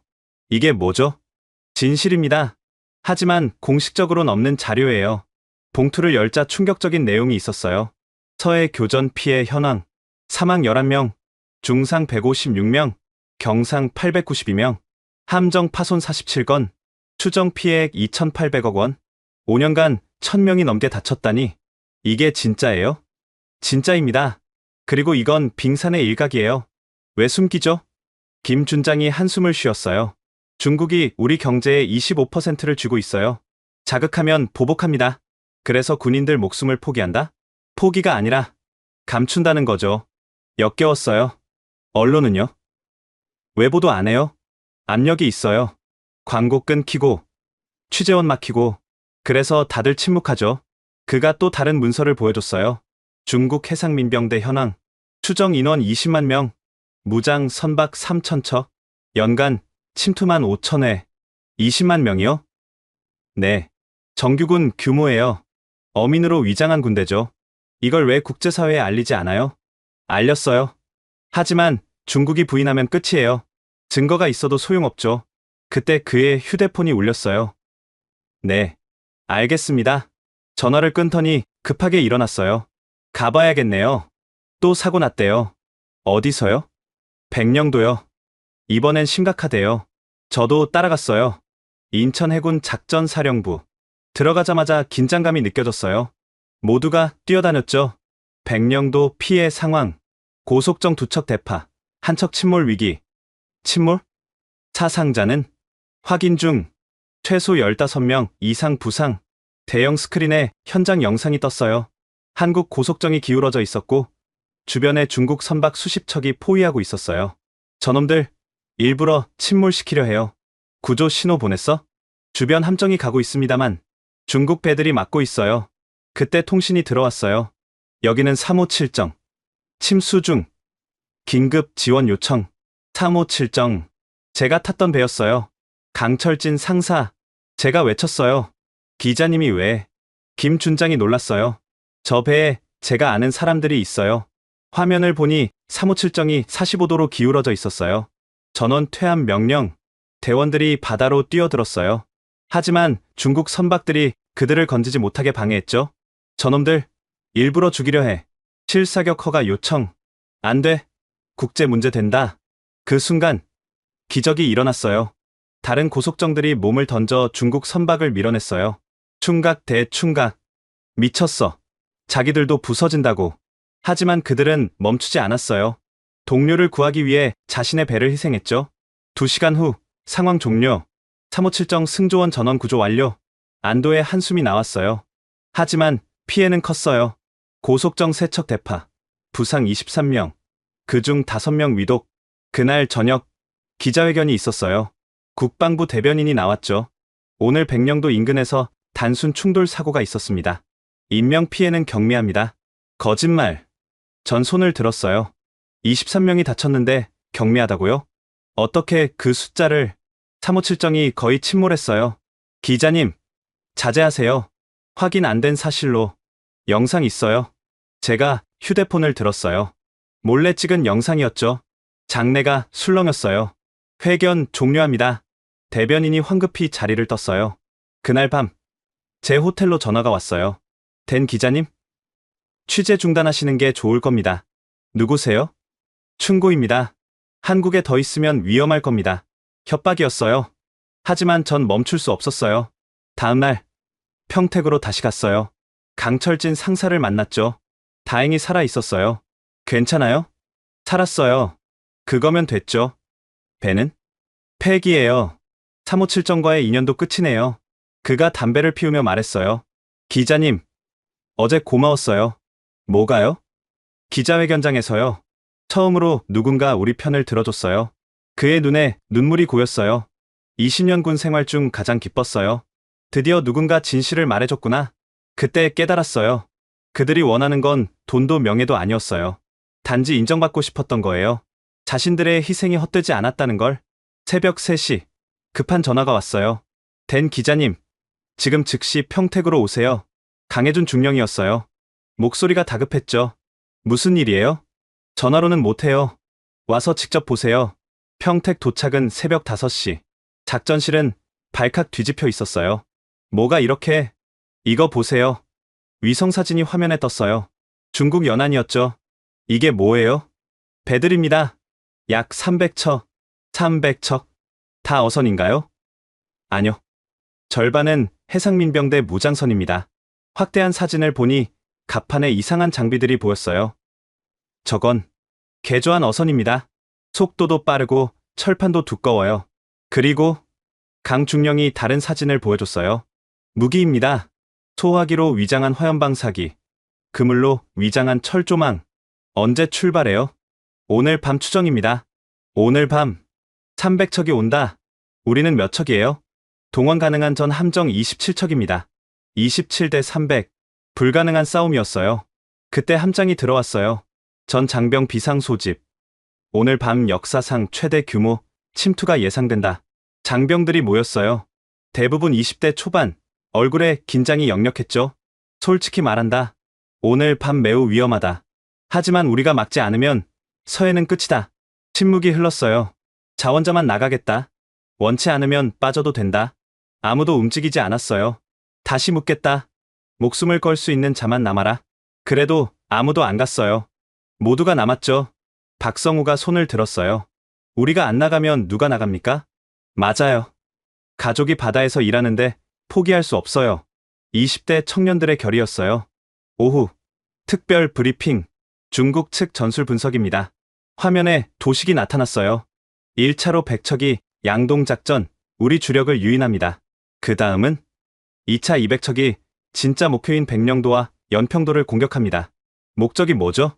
Speaker 4: 이게 뭐죠? 진실입니다. 하지만 공식적으로는 없는 자료예요. 봉투를 열자 충격적인 내용이 있었어요. 서해 교전 피해 현황. 사망 11명, 중상 156명, 경상 892명, 함정 파손 47건, 추정 피해액 2,800억 원, 5년간 1,000명이 넘게 다쳤다니. 이게 진짜예요? 진짜입니다. 그리고 이건 빙산의 일각이에요. 왜 숨기죠? 김 준장이 한숨을 쉬었어요. 중국이 우리 경제의 25%를 쥐고 있어요. 자극하면 보복합니다. 그래서 군인들 목숨을 포기한다? 포기가 아니라 감춘다는 거죠. 역겨웠어요. 언론은요? 외보도 안 해요. 압력이 있어요. 광고 끊기고, 취재원 막히고, 그래서 다들 침묵하죠. 그가 또 다른 문서를 보여줬어요. 중국 해상민병대 현황, 추정 인원 20만 명, 무장 선박 3,000척, 연간 침투만 5,000회, 20만 명이요? 네. 정규군 규모예요. 어민으로 위장한 군대죠. 이걸 왜 국제사회에 알리지 않아요? 알렸어요. 하지만 중국이 부인하면 끝이에요. 증거가 있어도 소용없죠. 그때 그의 휴대폰이 울렸어요. 네. 알겠습니다. 전화를 끊더니 급하게 일어났어요. 가봐야겠네요. 또 사고 났대요. 어디서요? 백령도요. 이번엔 심각하대요. 저도 따라갔어요. 인천해군 작전사령부. 들어가자마자 긴장감이 느껴졌어요. 모두가 뛰어다녔죠. 백령도 피해 상황. 고속정 2척 대파. 한 척 침몰 위기. 침몰? 사상자는? 확인 중. 최소 15명 이상 부상. 대형 스크린에 현장 영상이 떴어요. 한국 고속정이 기울어져 있었고 주변에 중국 선박 수십 척이 포위하고 있었어요. 저놈들 일부러 침몰시키려 해요. 구조 신호 보냈어? 주변 함정이 가고 있습니다만 중국 배들이 막고 있어요. 그때 통신이 들어왔어요. 여기는 357정. 침수 중. 긴급 지원 요청. 357정. 제가 탔던 배였어요. 강철진 상사. 제가 외쳤어요. 기자님이 왜? 김 준장이 놀랐어요. 저 배에 제가 아는 사람들이 있어요. 화면을 보니 357정이 45도로 기울어져 있었어요. 전원 퇴함 명령. 대원들이 바다로 뛰어들었어요. 하지만 중국 선박들이 그들을 건지지 못하게 방해했죠. 저놈들 일부러 죽이려 해. 실사격 허가 요청. 안 돼. 국제 문제 된다. 그 순간 기적이 일어났어요. 다른 고속정들이 몸을 던져 중국 선박을 밀어냈어요. 충각 대충각. 미쳤어. 자기들도 부서진다고. 하지만 그들은 멈추지 않았어요. 동료를 구하기 위해 자신의 배를 희생했죠. 2시간 후 상황 종료. 357정 승조원 전원 구조 완료. 안도의 한숨이 나왔어요. 하지만 피해는 컸어요. 고속정 3척 대파. 부상 23명. 그중 5명 위독. 그날 저녁 기자회견이 있었어요. 국방부 대변인이 나왔죠. 오늘 백령도 인근에서 단순 충돌 사고가 있었습니다. 인명 피해는 경미합니다. 거짓말. 전 손을 들었어요. 23명이 다쳤는데 경미하다고요? 어떻게 그 숫자를 357정이 거의 침몰했어요. 기자님, 자제하세요. 확인 안 된 사실로. 영상 있어요. 제가 휴대폰을 들었어요. 몰래 찍은 영상이었죠. 장내가 술렁였어요. 회견 종료합니다. 대변인이 황급히 자리를 떴어요. 그날 밤, 제 호텔로 전화가 왔어요. 된 기자님? 취재 중단하시는 게 좋을 겁니다. 누구세요? 충고입니다. 한국에 더 있으면 위험할 겁니다. 협박이었어요. 하지만 전 멈출 수 없었어요. 다음날 평택으로 다시 갔어요. 강철진 상사를 만났죠. 다행히 살아 있었어요. 괜찮아요? 살았어요. 그거면 됐죠. 배는? 폐기예요. 357정과의 인연도 끝이네요. 그가 담배를 피우며 말했어요. 기자님, 어제 고마웠어요. 뭐가요? 기자회견장에서요. 처음으로 누군가 우리 편을 들어줬어요. 그의 눈에 눈물이 고였어요. 20년 군 생활 중 가장 기뻤어요. 드디어 누군가 진실을 말해줬구나. 그때 깨달았어요. 그들이 원하는 건 돈도 명예도 아니었어요. 단지 인정받고 싶었던 거예요. 자신들의 희생이 헛되지 않았다는 걸. 새벽 3시, 급한 전화가 왔어요. 댄 기자님, 지금 즉시 평택으로 오세요. 강해준 중령이었어요. 목소리가 다급했죠. 무슨 일이에요? 전화로는 못해요. 와서 직접 보세요. 평택 도착은 새벽 5시. 작전실은 발칵 뒤집혀 있었어요. 뭐가 이렇게... 이거 보세요. 위성사진이 화면에 떴어요. 중국 연안이었죠. 이게 뭐예요? 배들입니다. 약 300척. 300척. 다 어선인가요? 아니요. 절반은 해상민병대 무장선입니다. 확대한 사진을 보니 갑판에 이상한 장비들이 보였어요. 저건 개조한 어선입니다. 속도도 빠르고 철판도 두꺼워요. 그리고 강중령이 다른 사진을 보여줬어요. 무기입니다. 소화기로 위장한 화염방사기, 그물로 위장한 철조망. 언제 출발해요? 오늘 밤 추정입니다. 오늘 밤 300척이 온다. 우리는 몇 척이에요? 동원 가능한 전 함정 27척입니다. 27대 300. 불가능한 싸움이었어요. 그때 함장이 들어왔어요. 전 장병 비상 소집. 오늘 밤 역사상 최대 규모 침투가 예상된다. 장병들이 모였어요. 대부분 20대 초반. 얼굴에 긴장이 역력했죠. 솔직히 말한다. 오늘 밤 매우 위험하다. 하지만 우리가 막지 않으면 서해는 끝이다. 침묵이 흘렀어요. 자원자만 나가겠다. 원치 않으면 빠져도 된다. 아무도 움직이지 않았어요. 다시 묻겠다. 목숨을 걸 수 있는 자만 남아라. 그래도 아무도 안 갔어요. 모두가 남았죠. 박성우가 손을 들었어요. 우리가 안 나가면 누가 나갑니까? 맞아요. 가족이 바다에서 일하는데 포기할 수 없어요. 20대 청년들의 결의였어요. 오후 특별 브리핑. 중국 측 전술 분석입니다. 화면에 도식이 나타났어요. 1차로 100척이 양동작전, 우리 주력을 유인합니다. 그 다음은 2차 200척이 진짜 목표인 백령도와 연평도를 공격합니다. 목적이 뭐죠?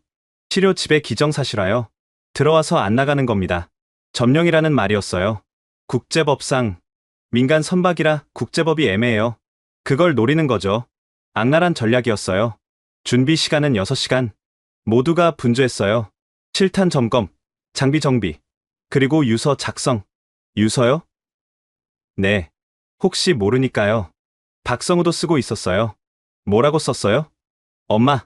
Speaker 4: 치료 집의 기정사실화요. 들어와서 안 나가는 겁니다. 점령이라는 말이었어요. 국제법상 민간 선박이라 국제법이 애매해요. 그걸 노리는 거죠. 악랄한 전략이었어요. 준비 시간은 6시간. 모두가 분주했어요. 실탄 점검, 장비 정비, 그리고 유서 작성. 유서요? 네. 혹시 모르니까요. 박성우도 쓰고 있었어요. 뭐라고 썼어요? 엄마,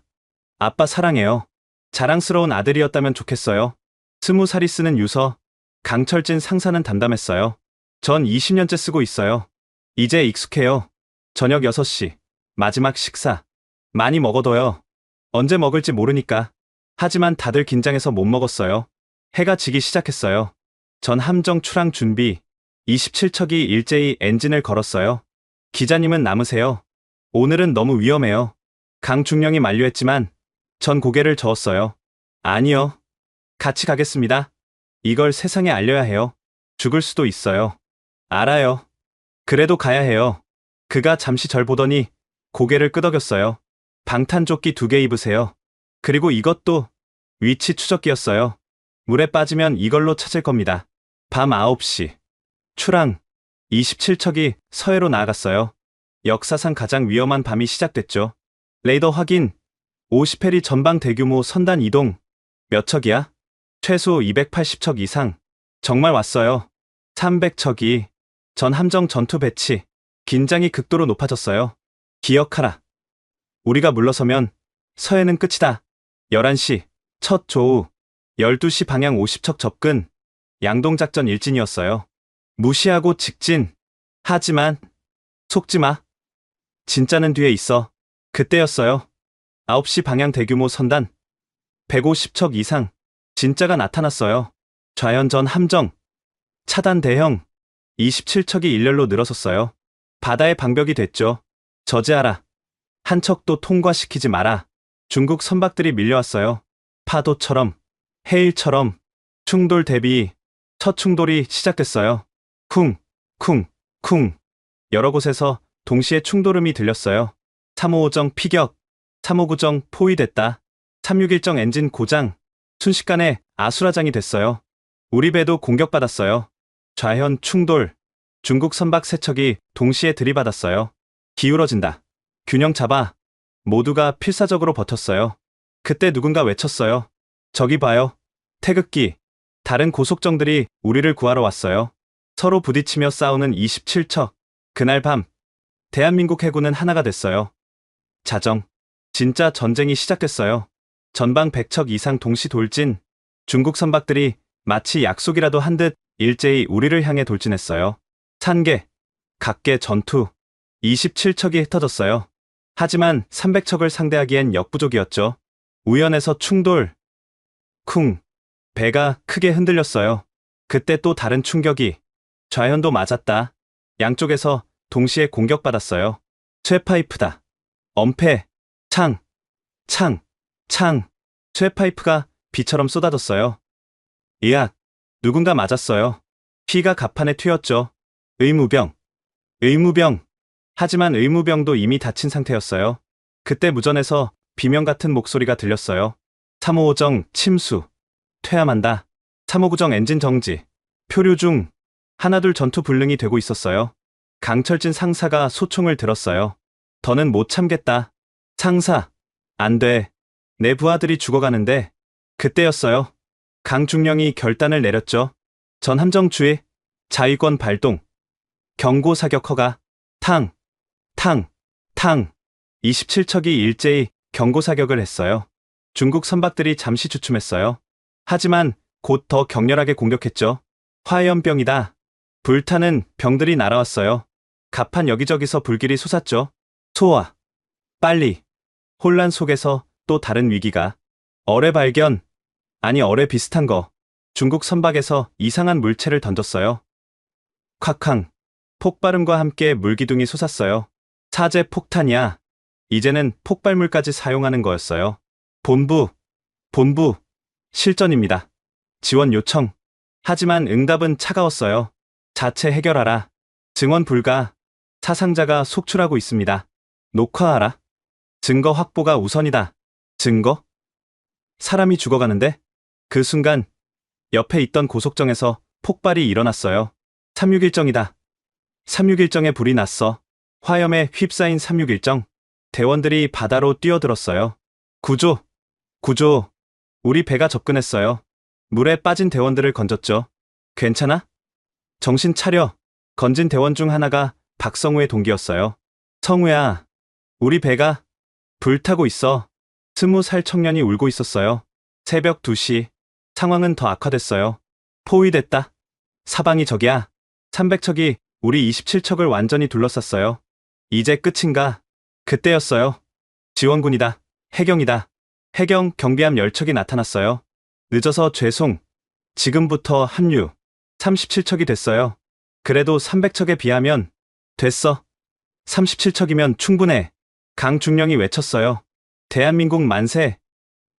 Speaker 4: 아빠 사랑해요. 자랑스러운 아들이었다면 좋겠어요. 20살이 쓰는 유서. 강철진 상사는 담담했어요. 전 20년째 쓰고 있어요. 이제 익숙해요. 저녁 6시. 마지막 식사. 많이 먹어둬요. 언제 먹을지 모르니까. 하지만 다들 긴장해서 못 먹었어요. 해가 지기 시작했어요. 전 함정 출항 준비. 27척이 일제히 엔진을 걸었어요. 기자님은 남으세요. 오늘은 너무 위험해요. 강중령이 만류했지만 전 고개를 저었어요. 아니요. 같이 가겠습니다. 이걸 세상에 알려야 해요. 죽을 수도 있어요. 알아요. 그래도 가야 해요. 그가 잠시 절 보더니 고개를 끄덕였어요. 방탄조끼 2개 입으세요. 그리고 이것도 위치 추적기였어요. 물에 빠지면 이걸로 찾을 겁니다. 밤 9시. 출항. 27척이 서해로 나아갔어요. 역사상 가장 위험한 밤이 시작됐죠. 레이더 확인. 50해리 전방 대규모 선단 이동. 몇 척이야? 최소 280척 이상. 정말 왔어요. 300척이. 전 함정 전투 배치. 긴장이 극도로 높아졌어요. 기억하라. 우리가 물러서면 서해는 끝이다. 11시. 첫 조우. 12시 방향 50척 접근. 양동작전 일진이었어요. 무시하고 직진. 하지만 속지 마. 진짜는 뒤에 있어. 그때였어요. 9시 방향 대규모 선단. 150척 이상. 진짜가 나타났어요. 좌연전 함정. 차단 대형. 27척이 일렬로 늘어섰어요. 바다의 방벽이 됐죠. 저지하라. 한 척도 통과시키지 마라. 중국 선박들이 밀려왔어요. 파도처럼, 해일처럼. 충돌 대비. 첫 충돌이 시작됐어요. 쿵, 쿵, 쿵. 여러 곳에서 동시에 충돌음이 들렸어요. 355정 피격. 359정 포위됐다. 361정 엔진 고장. 순식간에 아수라장이 됐어요. 우리 배도 공격받았어요. 좌현 충돌. 중국 선박 세 척이 동시에 들이받았어요. 기울어진다. 균형 잡아. 모두가 필사적으로 버텼어요. 그때 누군가 외쳤어요. 저기 봐요. 태극기. 다른 고속정들이 우리를 구하러 왔어요. 서로 부딪히며 싸우는 27척. 그날 밤 대한민국 해군은 하나가 됐어요. 자정. 진짜 전쟁이 시작됐어요. 전방 100척 이상 동시 돌진. 중국 선박들이 마치 약속이라도 한 듯 일제히 우리를 향해 돌진했어요. 산계, 각계 전투. 27척이 흩어졌어요. 하지만 300척을 상대하기엔 역부족이었죠. 우연에서 충돌. 쿵. 배가 크게 흔들렸어요. 그때 또 다른 충격이. 좌현도 맞았다. 양쪽에서 동시에 공격받았어요. 쇠파이프다. 엄폐. 창. 창. 창. 쇠파이프가 비처럼 쏟아졌어요. 으악. 누군가 맞았어요. 피가 갑판에 튀었죠. 의무병. 의무병. 하지만 의무병도 이미 다친 상태였어요. 그때 무전에서 비명 같은 목소리가 들렸어요. 355정 침수. 퇴함한다. 359정 엔진 정지. 표류 중. 하나둘 전투 불능이 되고 있었어요. 강철진 상사가 소총을 들었어요. 더는 못 참겠다. 상사. 안 돼. 내 부하들이 죽어가는데. 그때였어요. 강중령이 결단을 내렸죠. 전 함정 주의. 자위권 발동. 경고 사격 허가. 탕. 탕. 탕. 27척이 일제히 경고 사격을 했어요. 중국 선박들이 잠시 주춤했어요. 하지만 곧 더 격렬하게 공격했죠. 화염병이다. 불타는 병들이 날아왔어요. 갑판 여기저기서 불길이 솟았죠. 소화. 빨리. 혼란 속에서 또 다른 위기가. 어뢰 발견. 아니 어뢰 비슷한 거. 중국 선박에서 이상한 물체를 던졌어요. 콱쾅. 폭발음과 함께 물기둥이 솟았어요. 사제 폭탄이야. 이제는 폭발물까지 사용하는 거였어요. 본부. 실전입니다. 지원 요청. 하지만 응답은 차가웠어요. 자체 해결하라. 증언 불가. 사상자가 속출하고 있습니다. 녹화하라. 증거 확보가 우선이다. 증거? 사람이 죽어가는데? 그 순간 옆에 있던 고속정에서 폭발이 일어났어요. 361정이다. 361정에 불이 났어. 화염에 휩싸인 361정. 대원들이 바다로 뛰어들었어요. 구조. 우리 배가 접근했어요. 물에 빠진 대원들을 건졌죠. 괜찮아? 정신 차려. 건진 대원 중 하나가 박성우의 동기였어요. 성우야, 우리 배가 불타고 있어. 20살 청년이 울고 있었어요. 새벽 2시. 상황은 더 악화됐어요. 포위됐다. 사방이 적이야. 300척이 우리 27척을 완전히 둘러쌌어요. 이제 끝인가? 그때였어요. 지원군이다. 해경이다. 해경 경비함 10척이 나타났어요. 늦어서 죄송. 지금부터 합류. 37척이 됐어요. 그래도 300척에 비하면 됐어. 37척이면 충분해. 강중령이 외쳤어요. 대한민국 만세.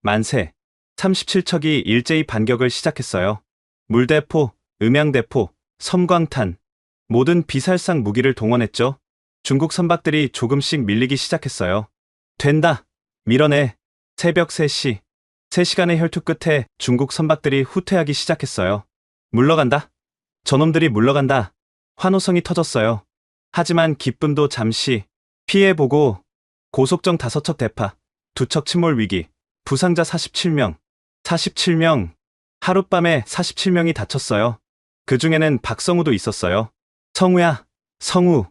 Speaker 4: 만세. 37척이 일제히 반격을 시작했어요. 물대포, 음향대포, 섬광탄. 모든 비살상 무기를 동원했죠. 중국 선박들이 조금씩 밀리기 시작했어요. 된다. 밀어내. 새벽 3시. 3시간의 혈투 끝에 중국 선박들이 후퇴하기 시작했어요. 물러간다. 저놈들이 물러간다. 환호성이 터졌어요. 하지만 기쁨도 잠시. 피해보고. 고속정 5척 대파. 2척 침몰 위기. 부상자 47명. 47명. 하룻밤에 47명이 다쳤어요. 그 중에는 박성우도 있었어요. 성우야, 성우.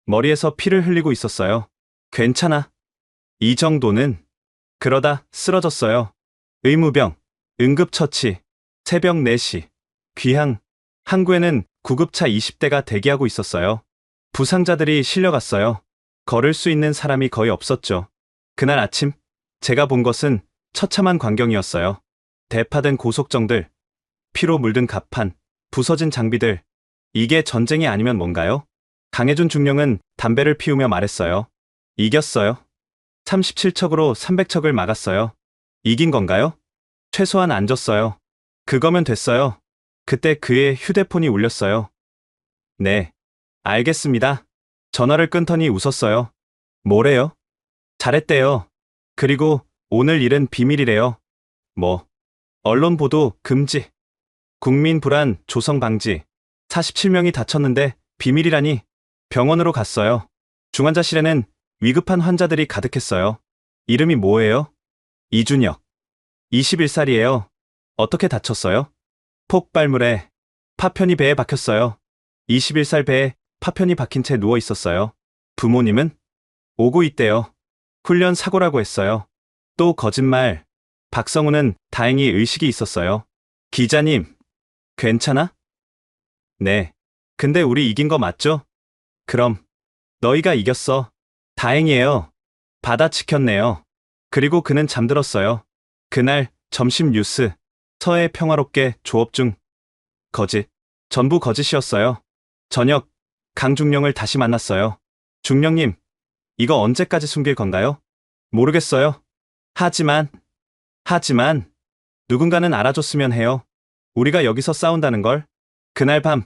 Speaker 4: 머리에서 피를 흘리고 있었어요. 괜찮아. 이 정도는. 그러다 쓰러졌어요. 의무병, 응급처치. 새벽 4시. 귀향. 항구에는 구급차 20대가 대기하고 있었어요. 부상자들이 실려갔어요. 걸을 수 있는 사람이 거의 없었죠. 그날 아침, 제가 본 것은 처참한 광경이었어요. 대파된 고속정들, 피로 물든 갑판, 부서진 장비들. 이게 전쟁이 아니면 뭔가요? 강해준 중령은 담배를 피우며 말했어요. 이겼어요. 37척으로 300척을 막았어요. 이긴 건가요? 최소한 안 졌어요. 그거면 됐어요. 그때 그의 휴대폰이 울렸어요. 네, 알겠습니다. 전화를 끊더니 웃었어요. 뭐래요? 잘했대요. 그리고 오늘 일은 비밀이래요. 뭐, 언론 보도 금지. 국민 불안 조성 방지. 47명이 다쳤는데 비밀이라니. 병원으로 갔어요. 중환자실에는 위급한 환자들이 가득했어요. 이름이 뭐예요? 이준혁. 21살이에요. 어떻게 다쳤어요? 폭발물에 파편이 배에 박혔어요. 21살 배에 파편이 박힌 채 누워 있었어요. 부모님은? 오고 있대요. 훈련 사고라고 했어요. 또 거짓말. 박성우는 다행히 의식이 있었어요. 기자님, 괜찮아? 네. 근데 우리 이긴 거 맞죠? 그럼, 너희가 이겼어. 다행이에요. 받아 지켰네요. 그리고 그는 잠들었어요. 그날 점심 뉴스, 서해 평화롭게 조업 중. 거짓. 전부 거짓이었어요. 저녁, 강중령을 다시 만났어요. 중령님, 이거 언제까지 숨길 건가요? 모르겠어요. 하지만, 누군가는 알아줬으면 해요. 우리가 여기서 싸운다는 걸. 그날 밤,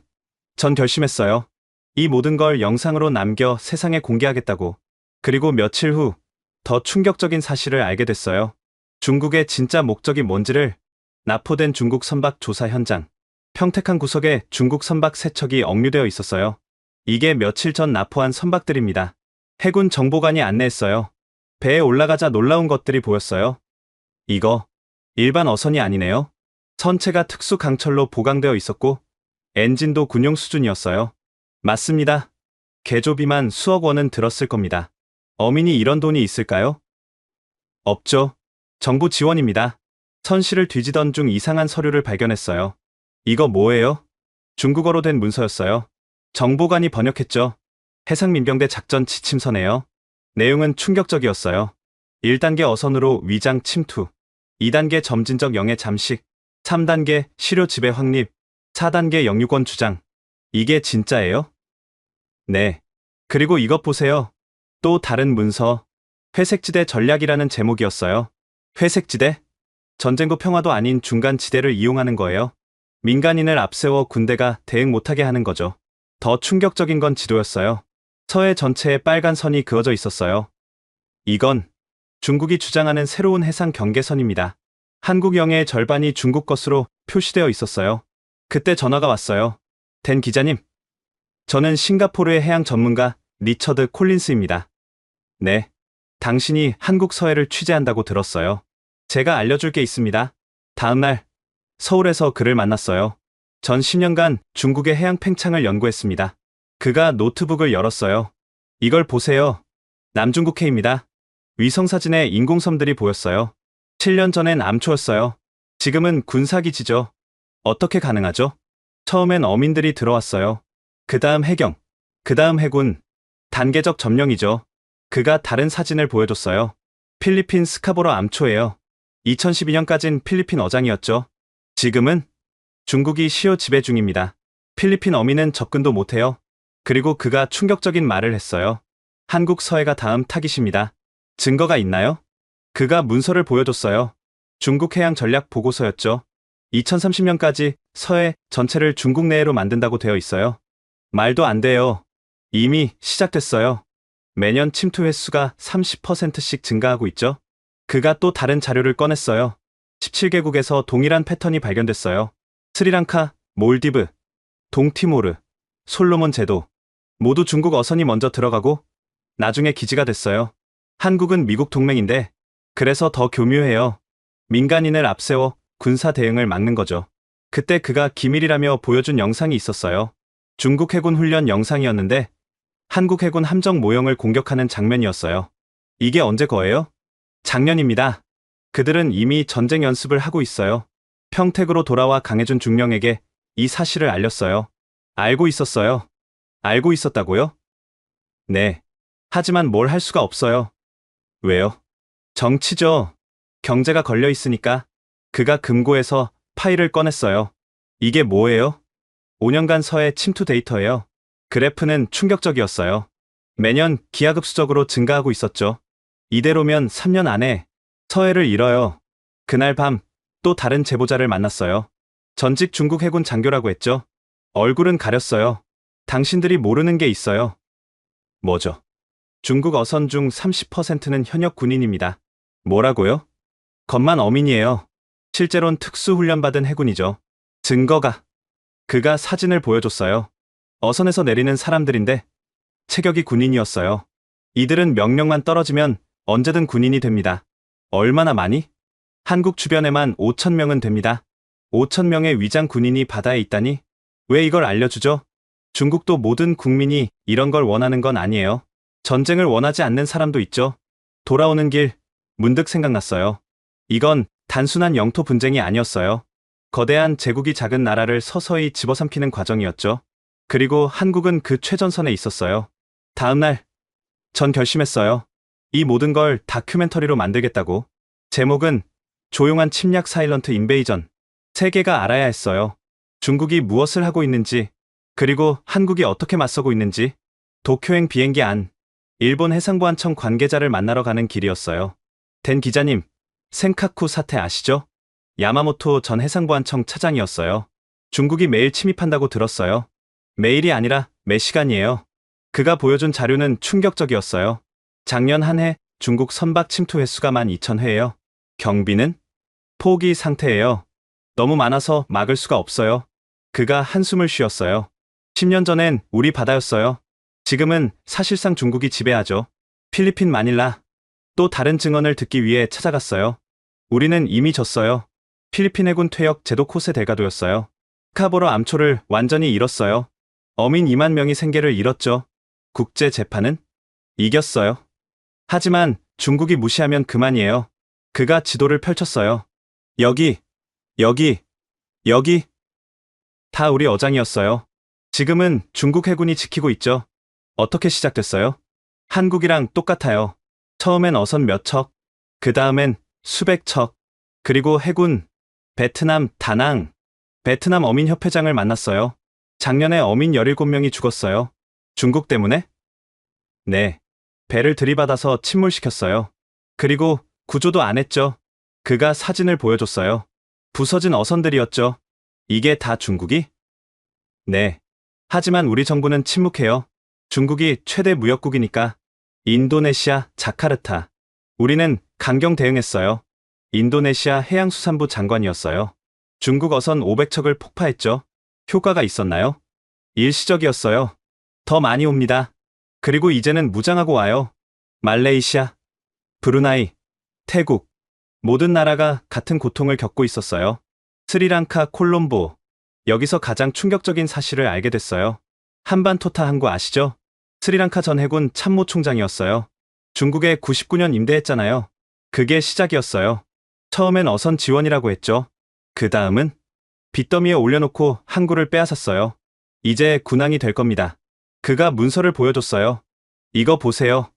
Speaker 4: 전 결심했어요. 이 모든 걸 영상으로 남겨 세상에 공개하겠다고. 그리고 며칠 후, 더 충격적인 사실을 알게 됐어요. 중국의 진짜 목적이 뭔지를. 납포된 중국 선박 조사 현장. 평택항 구석에 중국 선박 3척이 억류되어 있었어요. 이게 며칠 전 납포한 선박들입니다. 해군 정보관이 안내했어요. 배에 올라가자 놀라운 것들이 보였어요. 이거 일반 어선이 아니네요. 선체가 특수 강철로 보강되어 있었고 엔진도 군용 수준이었어요. 맞습니다. 개조비만 수억 원은 들었을 겁니다. 어민이 이런 돈이 있을까요? 없죠. 정부 지원입니다. 선실을 뒤지던 중 이상한 서류를 발견했어요. 이거 뭐예요? 중국어로 된 문서였어요. 정보관이 번역했죠. 해상민병대 작전 지침서네요. 내용은 충격적이었어요. 1단계 어선으로 위장 침투, 2단계 점진적 영해 잠식, 3단계 시료 지배 확립, 4단계 영유권 주장. 이게 진짜예요? 네. 그리고 이것 보세요. 또 다른 문서. 회색지대 전략이라는 제목이었어요. 회색지대? 전쟁고 평화도 아닌 중간지대를 이용하는 거예요. 민간인을 앞세워 군대가 대응 못하게 하는 거죠. 더 충격적인 건 지도였어요. 서해 전체에 빨간 선이 그어져 있었어요. 이건 중국이 주장하는 새로운 해상 경계선입니다. 한국 영해의 절반이 중국 것으로 표시되어 있었어요. 그때 전화가 왔어요. 댄 기자님. 저는 싱가포르의 해양 전문가 리처드 콜린스입니다. 네. 당신이 한국 서해를 취재한다고 들었어요. 제가 알려줄 게 있습니다. 다음날 서울에서 그를 만났어요. 전 10년간 중국의 해양 팽창을 연구했습니다. 그가 노트북을 열었어요. 이걸 보세요. 남중국해입니다. 위성사진에 인공섬들이 보였어요. 7년 전엔 암초였어요. 지금은 군사기지죠. 어떻게 가능하죠? 처음엔 어민들이 들어왔어요. 그 다음 해경, 그 다음 해군. 단계적 점령이죠. 그가 다른 사진을 보여줬어요. 필리핀 스카보로 암초예요. 2012년까진 필리핀 어장이었죠. 지금은 중국이 시효 지배 중입니다. 필리핀 어민은 접근도 못해요. 그리고 그가 충격적인 말을 했어요. 한국 서해가 다음 타깃입니다. 증거가 있나요? 그가 문서를 보여줬어요. 중국 해양 전략 보고서였죠. 2030년까지 서해 전체를 중국 내해로 만든다고 되어 있어요. 말도 안 돼요. 이미 시작됐어요. 매년 침투 횟수가 30%씩 증가하고 있죠. 그가 또 다른 자료를 꺼냈어요. 17개국에서 동일한 패턴이 발견됐어요. 스리랑카, 몰디브, 동티모르, 솔로몬 제도. 모두 중국 어선이 먼저 들어가고 나중에 기지가 됐어요. 한국은 미국 동맹인데 그래서 더 교묘해요. 민간인을 앞세워 군사 대응을 막는 거죠. 그때 그가 기밀이라며 보여준 영상이 있었어요. 중국 해군 훈련 영상이었는데 한국 해군 함정 모형을 공격하는 장면이었어요. 이게 언제 거예요? 작년입니다. 그들은 이미 전쟁 연습을 하고 있어요. 평택으로 돌아와 강해준 중령에게 이 사실을 알렸어요. 알고 있었어요. 알고 있었다고요? 네. 하지만 뭘 할 수가 없어요. 왜요? 정치죠. 경제가 걸려 있으니까. 그가 금고에서 파일을 꺼냈어요. 이게 뭐예요? 5년간 서해 침투 데이터예요. 그래프는 충격적이었어요. 매년 기하급수적으로 증가하고 있었죠. 이대로면 3년 안에 서해를 잃어요. 그날 밤 또 다른 제보자를 만났어요. 전직 중국 해군 장교라고 했죠. 얼굴은 가렸어요. 당신들이 모르는 게 있어요. 뭐죠? 중국 어선 중 30%는 현역 군인입니다. 뭐라고요? 겉만 어민이에요. 실제론 특수훈련받은 해군이죠. 증거가. 그가 사진을 보여줬어요. 어선에서 내리는 사람들인데 체격이 군인이었어요. 이들은 명령만 떨어지면 언제든 군인이 됩니다. 얼마나 많이? 한국 주변에만 5천 명은 됩니다. 5천 명의 위장 군인이 바다에 있다니? 왜 이걸 알려주죠? 중국도 모든 국민이 이런 걸 원하는 건 아니에요. 전쟁을 원하지 않는 사람도 있죠. 돌아오는 길, 문득 생각났어요. 이건 단순한 영토 분쟁이 아니었어요. 거대한 제국이 작은 나라를 서서히 집어삼키는 과정이었죠. 그리고 한국은 그 최전선에 있었어요. 다음 날, 전 결심했어요. 이 모든 걸 다큐멘터리로 만들겠다고. 제목은 조용한 침략 사일런트 인베이전. 세계가 알아야 했어요. 중국이 무엇을 하고 있는지, 그리고 한국이 어떻게 맞서고 있는지. 도쿄행 비행기 안, 일본 해상보안청 관계자를 만나러 가는 길이었어요. 된 기자님, 센카쿠 사태 아시죠? 야마모토 전 해상보안청 차장이었어요. 중국이 매일 침입한다고 들었어요. 매일이 아니라 매 시간이에요. 그가 보여준 자료는 충격적이었어요. 작년 한 해 중국 선박 침투 횟수가 12,000회예요. 경비는? 포기 상태예요. 너무 많아서 막을 수가 없어요. 그가 한숨을 쉬었어요. 10년 전엔 우리 바다였어요. 지금은 사실상 중국이 지배하죠. 필리핀 마닐라. 또 다른 증언을 듣기 위해 찾아갔어요. 우리는 이미 졌어요. 필리핀 해군 퇴역 제도 코세 델가도였어요. 카보로 암초를 완전히 잃었어요. 어민 2만 명이 생계를 잃었죠. 국제 재판은? 이겼어요. 하지만 중국이 무시하면 그만이에요. 그가 지도를 펼쳤어요. 여기, 여기, 여기. 다 우리 어장이었어요. 지금은 중국 해군이 지키고 있죠. 어떻게 시작됐어요? 한국이랑 똑같아요. 처음엔 어선 몇 척, 그 다음엔 수백 척, 그리고 해군, 베트남, 다낭. 베트남 어민협회장을 만났어요. 작년에 어민 17명이 죽었어요. 중국 때문에? 네. 배를 들이받아서 침몰시켰어요. 그리고 구조도 안 했죠. 그가 사진을 보여줬어요. 부서진 어선들이었죠. 이게 다 중국이? 네. 하지만 우리 정부는 침묵해요. 중국이 최대 무역국이니까. 인도네시아, 자카르타. 우리는 강경 대응했어요. 인도네시아 해양수산부 장관이었어요. 중국 어선 500척을 폭파했죠. 효과가 있었나요? 일시적이었어요. 더 많이 옵니다. 그리고 이제는 무장하고 와요. 말레이시아, 브루나이, 태국. 모든 나라가 같은 고통을 겪고 있었어요. 스리랑카, 콜롬보. 여기서 가장 충격적인 사실을 알게 됐어요. 한반토타 항구 아시죠? 스리랑카 전 해군 참모총장이었어요. 중국에 99년 임대했잖아요. 그게 시작이었어요. 처음엔 어선 지원이라고 했죠. 그 다음은 빚더미에 올려놓고 항구를 빼앗았어요. 이제 군항이 될 겁니다. 그가 문서를 보여줬어요. 이거 보세요.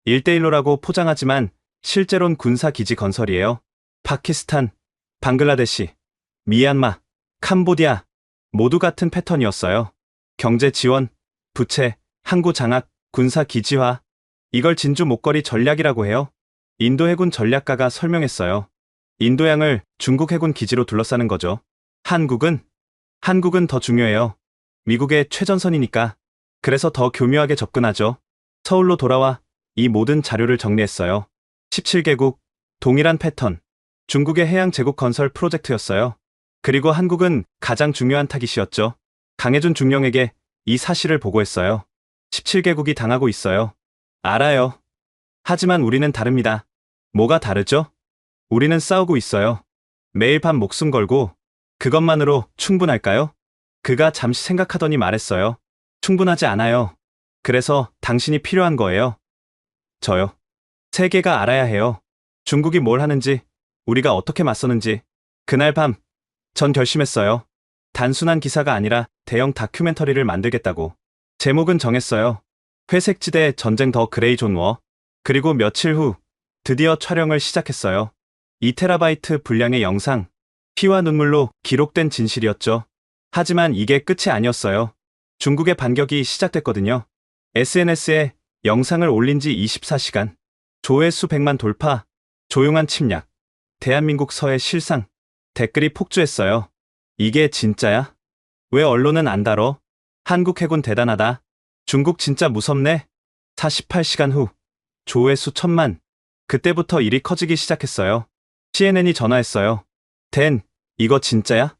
Speaker 4: 1대1로라고 포장하지만 실제론 군사기지 건설이에요. 파키스탄, 방글라데시, 미얀마, 캄보디아 모두 같은 패턴이었어요. 경제 지원, 부채, 항구 장악, 군사 기지화. 이걸 진주 목걸이 전략이라고 해요. 인도 해군 전략가가 설명했어요. 인도양을 중국 해군 기지로 둘러싸는 거죠. 한국은 더 중요해요. 미국의 최전선이니까. 그래서 더 교묘하게 접근하죠. 서울로 돌아와 이 모든 자료를 정리했어요. 17개국, 동일한 패턴. 중국의 해양 제국 건설 프로젝트였어요. 그리고 한국은 가장 중요한 타깃이었죠. 강해준 중령에게 이 사실을 보고했어요. 17개국이 당하고 있어요. 알아요. 하지만 우리는 다릅니다. 뭐가 다르죠? 우리는 싸우고 있어요. 매일 밤 목숨 걸고. 그것만으로 충분할까요? 그가 잠시 생각하더니 말했어요. 충분하지 않아요. 그래서 당신이 필요한 거예요. 저요. 세계가 알아야 해요. 중국이 뭘 하는지, 우리가 어떻게 맞서는지. 그날 밤, 전 결심했어요. 단순한 기사가 아니라 대형 다큐멘터리를 만들겠다고. 제목은 정했어요. 회색지대 전쟁 더 그레이 존 워. 그리고 며칠 후 드디어 촬영을 시작했어요. 2TB 분량의 영상, 피와 눈물로 기록된 진실이었죠. 하지만 이게 끝이 아니었어요. 중국의 반격이 시작됐거든요. SNS에 영상을 올린 지 24시간. 조회수 100만 돌파. 조용한 침략. 대한민국 서해 실상. 댓글이 폭주했어요. 이게 진짜야? 왜 언론은 안 다뤄? 한국 해군 대단하다. 중국 진짜 무섭네. 48시간 후. 조회수 1000만. 그때부터 일이 커지기 시작했어요. CNN이 전화했어요. 댄, 이거 진짜야?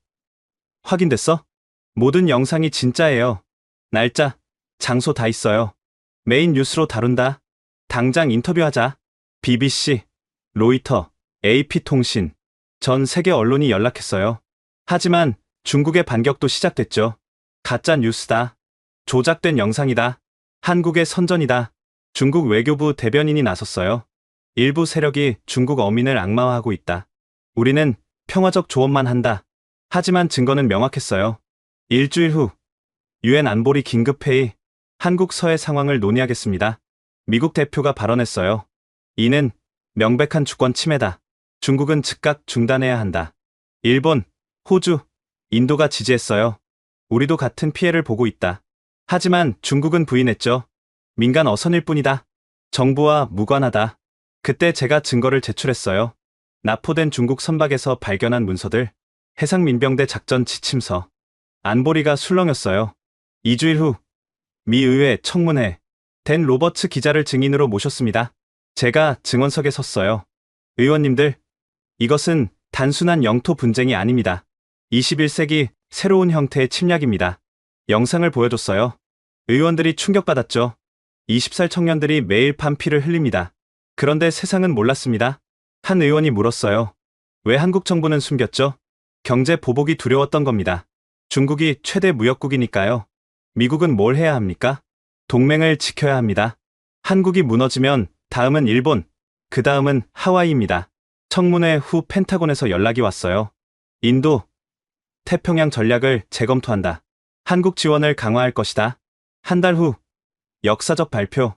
Speaker 4: 확인됐어? 모든 영상이 진짜예요. 날짜, 장소 다 있어요. 메인 뉴스로 다룬다. 당장 인터뷰하자. BBC, 로이터, AP통신, 전 세계 언론이 연락했어요. 하지만 중국의 반격도 시작됐죠. 가짜 뉴스다. 조작된 영상이다. 한국의 선전이다. 중국 외교부 대변인이 나섰어요. 일부 세력이 중국 어민을 악마화하고 있다. 우리는 평화적 조언만 한다. 하지만 증거는 명확했어요. 일주일 후 유엔 안보리 긴급회의, 한국 서해 상황을 논의하겠습니다. 미국 대표가 발언했어요. 이는 명백한 주권 침해다. 중국은 즉각 중단해야 한다. 일본, 호주, 인도가 지지했어요. 우리도 같은 피해를 보고 있다. 하지만 중국은 부인했죠. 민간 어선일 뿐이다. 정부와 무관하다. 그때 제가 증거를 제출했어요. 납포된 중국 선박에서 발견한 문서들, 해상민병대 작전 지침서, 안보리가 술렁였어요. 2주일 후 미 의회 청문회, 댄 로버츠 기자를 증인으로 모셨습니다. 제가 증언석에 섰어요. 의원님들, 이것은 단순한 영토 분쟁이 아닙니다. 21세기 새로운 형태의 침략입니다. 영상을 보여줬어요. 의원들이 충격받았죠. 20살 청년들이 매일 밤 피를 흘립니다. 그런데 세상은 몰랐습니다. 한 의원이 물었어요. 왜 한국 정부는 숨겼죠? 경제 보복이 두려웠던 겁니다. 중국이 최대 무역국이니까요. 미국은 뭘 해야 합니까? 동맹을 지켜야 합니다. 한국이 무너지면 다음은 일본, 그 다음은 하와이입니다. 청문회 후 펜타곤에서 연락이 왔어요. 인도, 태평양 전략을 재검토한다. 한국 지원을 강화할 것이다. 한 달 후 역사적 발표.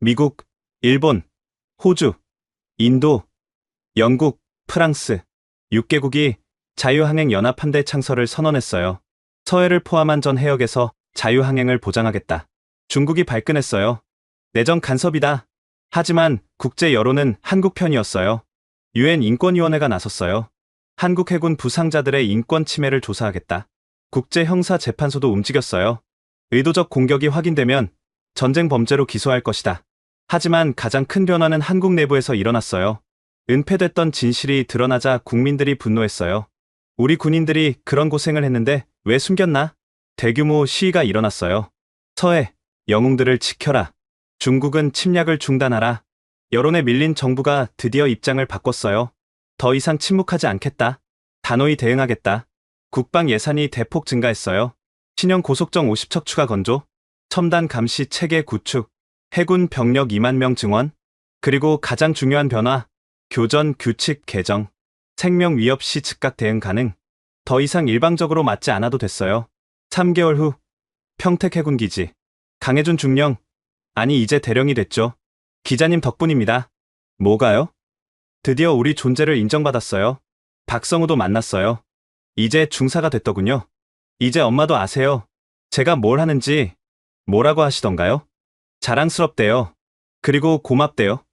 Speaker 4: 미국, 일본, 호주, 인도, 영국, 프랑스 6개국이 자유항행연합함대 창설을 선언했어요. 서해를 포함한 전 해역에서 자유항행을 보장하겠다. 중국이 발끈했어요. 내정 간섭이다. 하지만 국제 여론은 한국 편이었어요. 유엔 인권위원회가 나섰어요. 한국 해군 부상자들의 인권 침해를 조사하겠다. 국제형사재판소도 움직였어요. 의도적 공격이 확인되면 전쟁 범죄로 기소할 것이다. 하지만 가장 큰 변화는 한국 내부에서 일어났어요. 은폐됐던 진실이 드러나자 국민들이 분노했어요. 우리 군인들이 그런 고생을 했는데 왜 숨겼나? 대규모 시위가 일어났어요. 서해, 영웅들을 지켜라. 중국은 침략을 중단하라. 여론에 밀린 정부가 드디어 입장을 바꿨어요. 더 이상 침묵하지 않겠다. 단호히 대응하겠다. 국방 예산이 대폭 증가했어요. 신형 고속정 50척 추가 건조, 첨단 감시 체계 구축, 해군 병력 2만 명 증원, 그리고 가장 중요한 변화, 교전 규칙 개정, 생명 위협 시 즉각 대응 가능. 더 이상 일방적으로 맞지 않아도 됐어요. 3개월 후 평택 해군기지, 강해준 중령, 아니 이제 대령이 됐죠. 기자님 덕분입니다. 뭐가요? 드디어 우리 존재를 인정받았어요. 박성우도 만났어요. 이제 중사가 됐더군요. 이제 엄마도 아세요. 제가 뭘 하는지. 뭐라고 하시던가요? 자랑스럽대요. 그리고 고맙대요.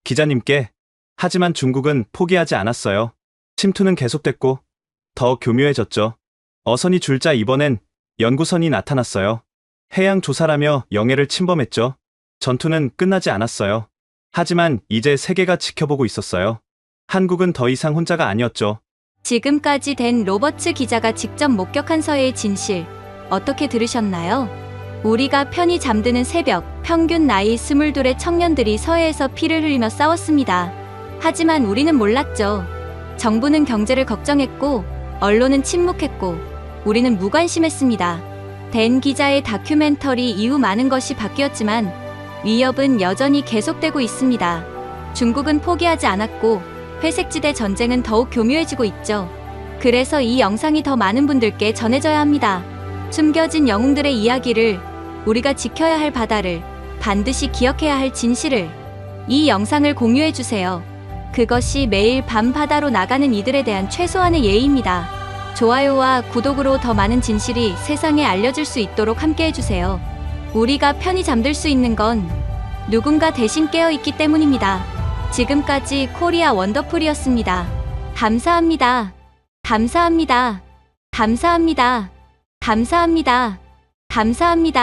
Speaker 4: 기자님께. 하지만 중국은 포기하지 않았어요. 침투는 계속됐고 더 교묘해졌죠. 어선이 줄자 이번엔 연구선이 나타났어요. 해양 조사라며 영해를 침범했죠. 전투는 끝나지 않았어요. 하지만 이제 세계가 지켜보고 있었어요. 한국은 더 이상 혼자가 아니었죠.
Speaker 5: 지금까지 댄 로버츠 기자가 직접 목격한 서해의 진실, 어떻게 들으셨나요? 우리가 편히 잠드는 새벽, 평균 나이 22의 청년들이 서해에서 피를 흘리며 싸웠습니다. 하지만 우리는 몰랐죠. 정부는 경제를 걱정했고, 언론은 침묵했고, 우리는 무관심했습니다. 댄 기자의 다큐멘터리 이후 많은 것이 바뀌었지만 위협은 여전히 계속되고 있습니다. 중국은 포기하지 않았고 회색지대 전쟁은 더욱 교묘해지고 있죠. 그래서 이 영상이 더 많은 분들께 전해져야 합니다. 숨겨진 영웅들의 이야기를, 우리가 지켜야 할 바다를, 반드시 기억해야 할 진실을. 이 영상을 공유해주세요. 그것이 매일 밤 바다로 나가는 이들에 대한 최소한의 예의입니다. 좋아요와 구독으로 더 많은 진실이 세상에 알려질 수 있도록 함께해주세요. 우리가 편히 잠들 수 있는 건 누군가 대신 깨어있기 때문입니다. 지금까지 코리아 원더풀이었습니다. 감사합니다. 감사합니다. 감사합니다. 감사합니다. 감사합니다.